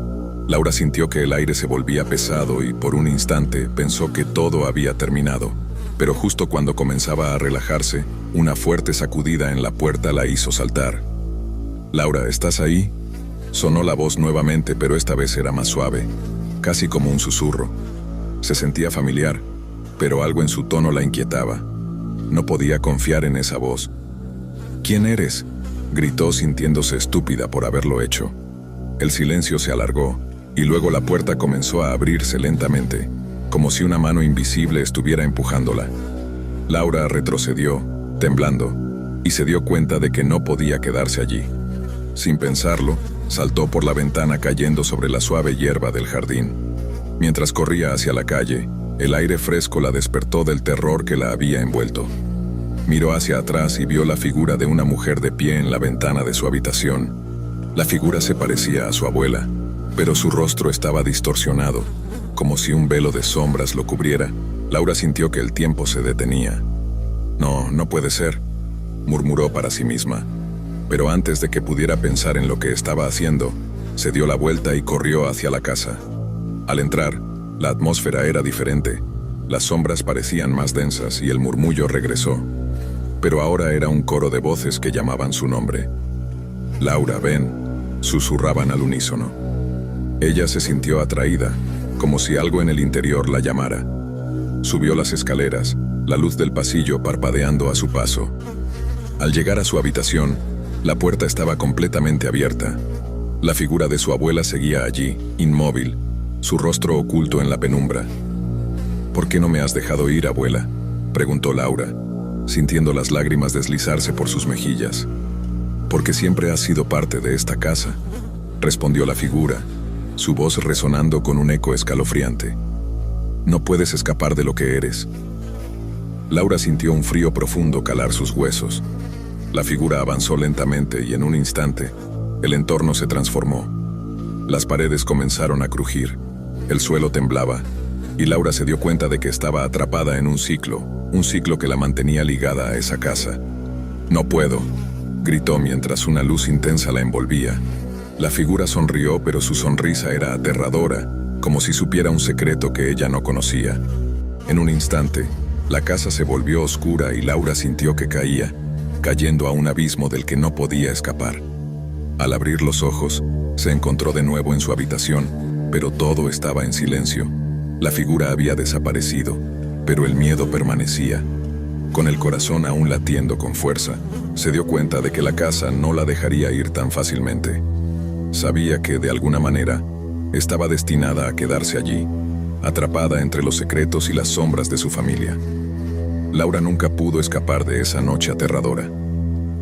Laura sintió que el aire se volvía pesado y por un instante pensó que todo había terminado. Pero justo cuando comenzaba a relajarse, una fuerte sacudida en la puerta la hizo saltar. «Laura, ¿estás ahí?», sonó la voz nuevamente, pero esta vez era más suave, casi como un susurro. Se sentía familiar, pero algo en su tono la inquietaba. No podía confiar en esa voz. «¿Quién eres?», gritó sintiéndose estúpida por haberlo hecho. El silencio se alargó, y luego la puerta comenzó a abrirse lentamente, como si una mano invisible estuviera empujándola. Laura retrocedió, temblando, y se dio cuenta de que no podía quedarse allí. Sin pensarlo, saltó por la ventana cayendo sobre la suave hierba del jardín. Mientras corría hacia la calle, el aire fresco la despertó del terror que la había envuelto. Miró hacia atrás y vio la figura de una mujer de pie en la ventana de su habitación. La figura se parecía a su abuela, pero su rostro estaba distorsionado, como si un velo de sombras lo cubriera. Laura sintió que el tiempo se detenía. No puede ser», murmuró para sí misma. Pero antes de que pudiera pensar en lo que estaba haciendo, se dio la vuelta y corrió hacia la casa. Al entrar, la atmósfera era diferente. Las sombras parecían más densas y el murmullo regresó. Pero ahora era un coro de voces que llamaban su nombre. «Laura, ven», susurraban al unísono. Ella se sintió atraída, como si algo en el interior la llamara. Subió las escaleras, la luz del pasillo parpadeando a su paso. Al llegar a su habitación, la puerta estaba completamente abierta. La figura de su abuela seguía allí, inmóvil, su rostro oculto en la penumbra. «¿Por qué no me has dejado ir, abuela?», preguntó Laura, sintiendo las lágrimas deslizarse por sus mejillas. «Porque siempre has sido parte de esta casa», respondió la figura, su voz resonando con un eco escalofriante. «No puedes escapar de lo que eres». Laura sintió un frío profundo calar sus huesos. La figura avanzó lentamente y en un instante, el entorno se transformó. Las paredes comenzaron a crujir, el suelo temblaba, y Laura se dio cuenta de que estaba atrapada en un ciclo que la mantenía ligada a esa casa. «No puedo», gritó mientras una luz intensa la envolvía. La figura sonrió, pero su sonrisa era aterradora, como si supiera un secreto que ella no conocía. En un instante, la casa se volvió oscura y Laura sintió que caía, cayendo a un abismo del que no podía escapar. Al abrir los ojos, se encontró de nuevo en su habitación, pero todo estaba en silencio. La figura había desaparecido, pero el miedo permanecía. Con el corazón aún latiendo con fuerza, se dio cuenta de que la casa no la dejaría ir tan fácilmente. Sabía que, de alguna manera, estaba destinada a quedarse allí, atrapada entre los secretos y las sombras de su familia. Laura nunca pudo escapar de esa noche aterradora.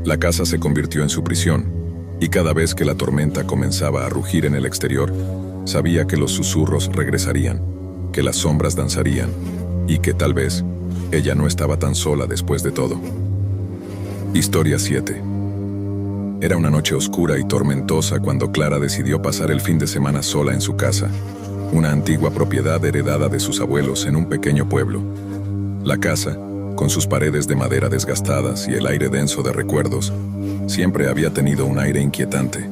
La casa se convirtió en su prisión, y cada vez que la tormenta comenzaba a rugir en el exterior, sabía que los susurros regresarían, que las sombras danzarían, y que tal vez ella no estaba tan sola después de todo. Historia 7. Era una noche oscura y tormentosa cuando Clara decidió pasar el fin de semana sola en su casa, una antigua propiedad heredada de sus abuelos en un pequeño pueblo. La casa, con sus paredes de madera desgastadas y el aire denso de recuerdos, siempre había tenido un aire inquietante.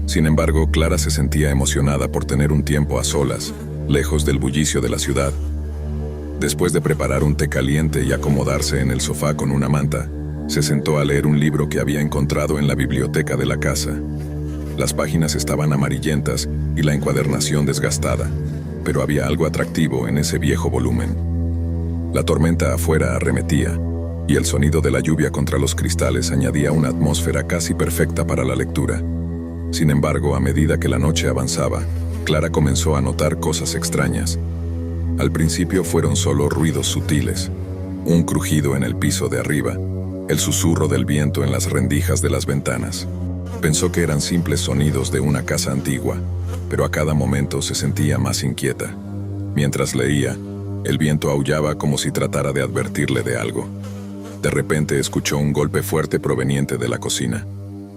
Sin embargo, Clara se sentía emocionada por tener un tiempo a solas, lejos del bullicio de la ciudad. Después de preparar un té caliente y acomodarse en el sofá con una manta, se sentó a leer un libro que había encontrado en la biblioteca de la casa. Las páginas estaban amarillentas y la encuadernación desgastada, pero había algo atractivo en ese viejo volumen. La tormenta afuera arremetía, y el sonido de la lluvia contra los cristales añadía una atmósfera casi perfecta para la lectura. Sin embargo, a medida que la noche avanzaba, Clara comenzó a notar cosas extrañas. Al principio fueron solo ruidos sutiles, un crujido en el piso de arriba, el susurro del viento en las rendijas de las ventanas. Pensó que eran simples sonidos de una casa antigua, pero a cada momento se sentía más inquieta. Mientras leía, el viento aullaba como si tratara de advertirle de algo. De repente escuchó un golpe fuerte proveniente de la cocina.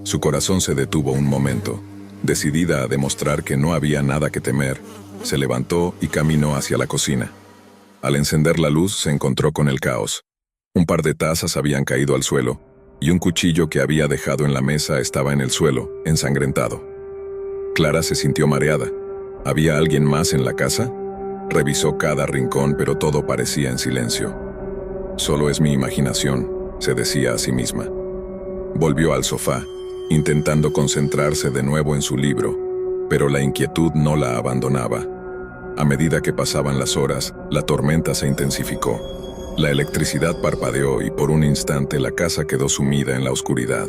Su corazón se detuvo un momento. Decidida a demostrar que no había nada que temer, se levantó y caminó hacia la cocina. Al encender la luz se encontró con el caos. Un par de tazas habían caído al suelo, y un cuchillo que había dejado en la mesa estaba en el suelo, ensangrentado. Clara se sintió mareada. ¿Había alguien más en la casa? Revisó cada rincón, pero todo parecía en silencio. Solo es mi imaginación, se decía a sí misma. Volvió al sofá, intentando concentrarse de nuevo en su libro, pero la inquietud no la abandonaba. A medida que pasaban las horas, la tormenta se intensificó. La electricidad parpadeó y por un instante la casa quedó sumida en la oscuridad.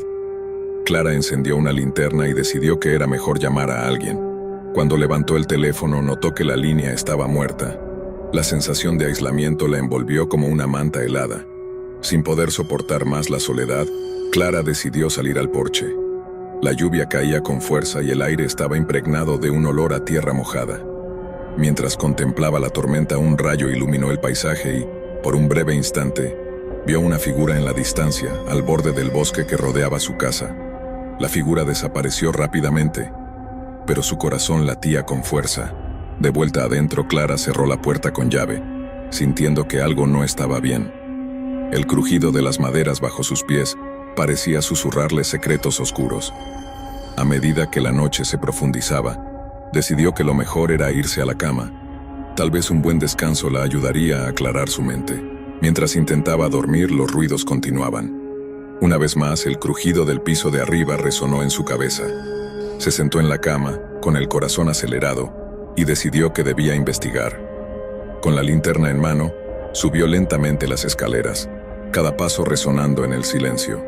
Clara encendió una linterna y decidió que era mejor llamar a alguien. Cuando levantó el teléfono, notó que la línea estaba muerta. La sensación de aislamiento la envolvió como una manta helada. Sin poder soportar más la soledad, Clara decidió salir al porche. La lluvia caía con fuerza y el aire estaba impregnado de un olor a tierra mojada. Mientras contemplaba la tormenta, un rayo iluminó el paisaje y, por un breve instante, vio una figura en la distancia, al borde del bosque que rodeaba su casa. La figura desapareció rápidamente, pero su corazón latía con fuerza. De vuelta adentro, Clara cerró la puerta con llave, sintiendo que algo no estaba bien. El crujido de las maderas bajo sus pies parecía susurrarle secretos oscuros. A medida que la noche se profundizaba, decidió que lo mejor era irse a la cama. Tal vez un buen descanso la ayudaría a aclarar su mente. Mientras intentaba dormir, los ruidos continuaban. Una vez más, el crujido del piso de arriba resonó en su cabeza. Se sentó en la cama, con el corazón acelerado, y decidió que debía investigar. Con la linterna en mano, subió lentamente las escaleras, cada paso resonando en el silencio.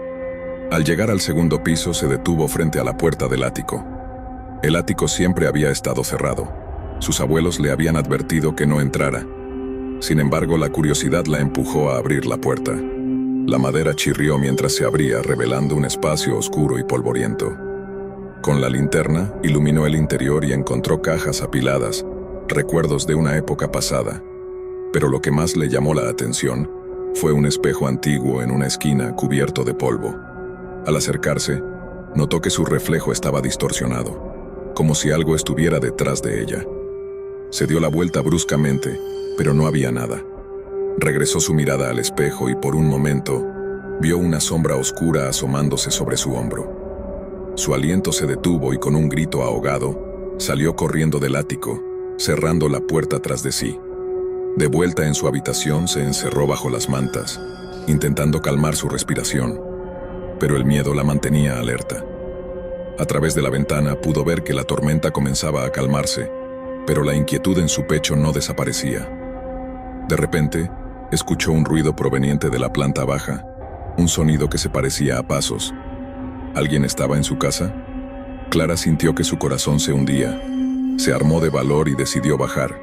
Al llegar al segundo piso, se detuvo frente a la puerta del ático. El ático siempre había estado cerrado. Sus abuelos le habían advertido que no entrara. Sin embargo, la curiosidad la empujó a abrir la puerta. La madera chirrió mientras se abría, revelando un espacio oscuro y polvoriento. Con la linterna, iluminó el interior y encontró cajas apiladas, recuerdos de una época pasada. Pero lo que más le llamó la atención fue un espejo antiguo en una esquina cubierto de polvo. Al acercarse, notó que su reflejo estaba distorsionado, como si algo estuviera detrás de ella. Se dio la vuelta bruscamente, pero no había nada. Regresó su mirada al espejo y por un momento vio una sombra oscura asomándose sobre su hombro. Su aliento se detuvo y con un grito ahogado, salió corriendo del ático, cerrando la puerta tras de sí. De vuelta en su habitación, se encerró bajo las mantas, intentando calmar su respiración, pero el miedo la mantenía alerta. A través de la ventana pudo ver que la tormenta comenzaba a calmarse, pero la inquietud en su pecho no desaparecía. De repente, escuchó un ruido proveniente de la planta baja, un sonido que se parecía a pasos. ¿Alguien estaba en su casa? Clara sintió que su corazón se hundía. Se armó de valor y decidió bajar.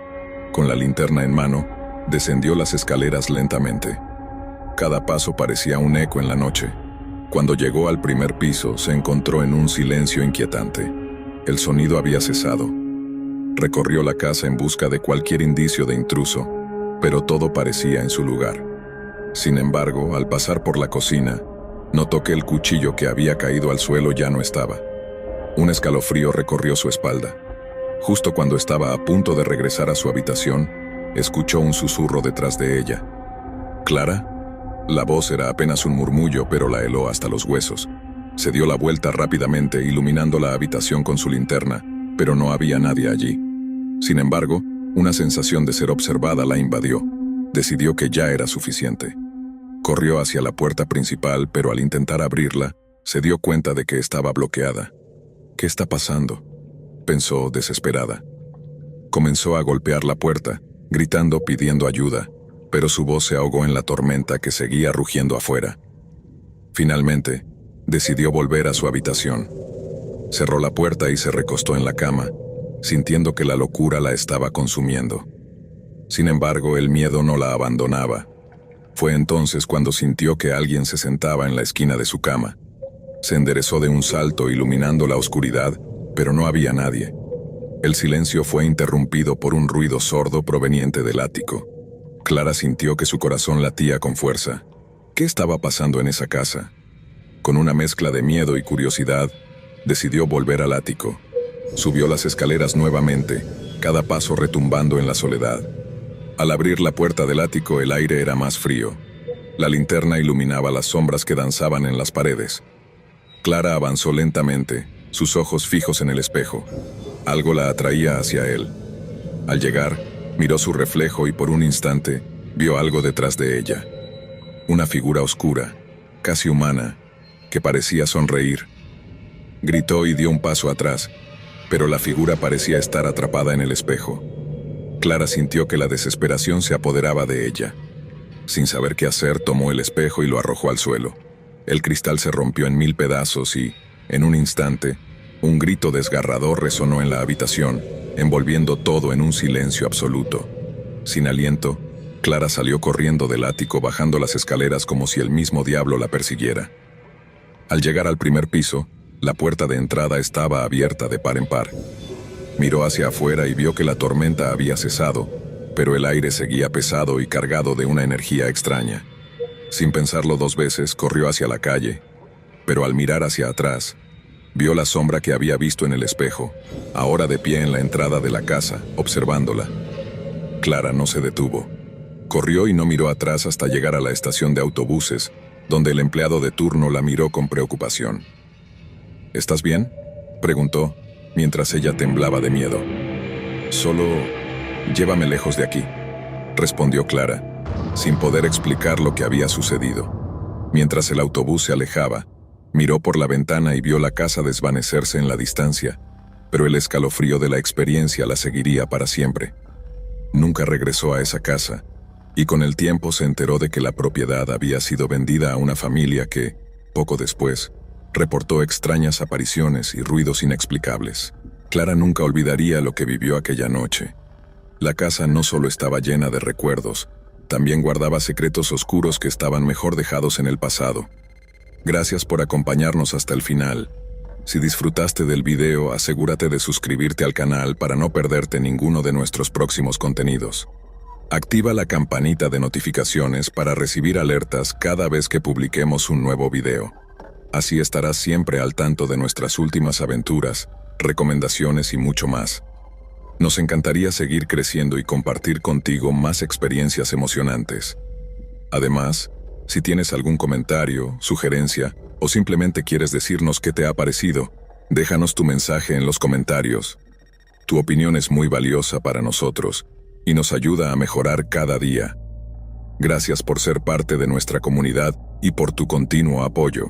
Con la linterna en mano, descendió las escaleras lentamente. Cada paso parecía un eco en la noche. Cuando llegó al primer piso, se encontró en un silencio inquietante. El sonido había cesado. Recorrió la casa en busca de cualquier indicio de intruso, pero todo parecía en su lugar. Sin embargo, al pasar por la cocina, notó que el cuchillo que había caído al suelo ya no estaba. Un escalofrío recorrió su espalda. Justo cuando estaba a punto de regresar a su habitación, escuchó un susurro detrás de ella. ¿Clara? La voz era apenas un murmullo, pero la heló hasta los huesos. Se dio la vuelta rápidamente, iluminando la habitación con su linterna, pero no había nadie allí. Sin embargo, una sensación de ser observada la invadió. Decidió que ya era suficiente. Corrió hacia la puerta principal, pero al intentar abrirla, se dio cuenta de que estaba bloqueada. ¿Qué está pasando?, pensó desesperada. Comenzó a golpear la puerta, gritando pidiendo ayuda, pero su voz se ahogó en la tormenta que seguía rugiendo afuera. Finalmente, decidió volver a su habitación. Cerró la puerta y se recostó en la cama, sintiendo que la locura la estaba consumiendo. Sin embargo, el miedo no la abandonaba. Fue entonces cuando sintió que alguien se sentaba en la esquina de su cama. Se enderezó de un salto iluminando la oscuridad, pero no había nadie. El silencio fue interrumpido por un ruido sordo proveniente del ático. Clara sintió que su corazón latía con fuerza. ¿Qué estaba pasando en esa casa? Con una mezcla de miedo y curiosidad, decidió volver al ático. Subió las escaleras nuevamente, cada paso retumbando en la soledad. Al abrir la puerta del ático, el aire era más frío. La linterna iluminaba las sombras que danzaban en las paredes. Clara avanzó lentamente, sus ojos fijos en el espejo. Algo la atraía hacia él. Al llegar, miró su reflejo y por un instante vio algo detrás de ella. Una figura oscura, casi humana, que parecía sonreír. Gritó y dio un paso atrás, pero la figura parecía estar atrapada en el espejo. Clara sintió que la desesperación se apoderaba de ella. Sin saber qué hacer, tomó el espejo y lo arrojó al suelo. El cristal se rompió en 1000 pedazos y, en un instante, un grito desgarrador resonó en la habitación, envolviendo todo en un silencio absoluto. Sin aliento, Clara salió corriendo del ático, bajando las escaleras como si el mismo diablo la persiguiera. Al llegar al primer piso, la puerta de entrada estaba abierta de par en par. Miró hacia afuera y vio que la tormenta había cesado, pero el aire seguía pesado y cargado de una energía extraña. Sin pensarlo 2 veces, corrió hacia la calle, pero al mirar hacia atrás, vio la sombra que había visto en el espejo, ahora de pie en la entrada de la casa, observándola. Clara no se detuvo. Corrió y no miró atrás hasta llegar a la estación de autobuses, donde el empleado de turno la miró con preocupación. ¿Estás bien?, preguntó, mientras ella temblaba de miedo. Solo llévame lejos de aquí, respondió Clara, sin poder explicar lo que había sucedido. Mientras el autobús se alejaba, miró por la ventana y vio la casa desvanecerse en la distancia, pero el escalofrío de la experiencia la seguiría para siempre. Nunca regresó a esa casa, y con el tiempo se enteró de que la propiedad había sido vendida a una familia que, poco después, reportó extrañas apariciones y ruidos inexplicables. Clara nunca olvidaría lo que vivió aquella noche. La casa no solo estaba llena de recuerdos, también guardaba secretos oscuros que estaban mejor dejados en el pasado. Gracias por acompañarnos hasta el final. Si disfrutaste del video, asegúrate de suscribirte al canal para no perderte ninguno de nuestros próximos contenidos. Activa la campanita de notificaciones para recibir alertas cada vez que publiquemos un nuevo video. Así estarás siempre al tanto de nuestras últimas aventuras, recomendaciones y mucho más. Nos encantaría seguir creciendo y compartir contigo más experiencias emocionantes. Además, si tienes algún comentario, sugerencia o simplemente quieres decirnos qué te ha parecido, déjanos tu mensaje en los comentarios. Tu opinión es muy valiosa para nosotros y nos ayuda a mejorar cada día. Gracias por ser parte de nuestra comunidad y por tu continuo apoyo.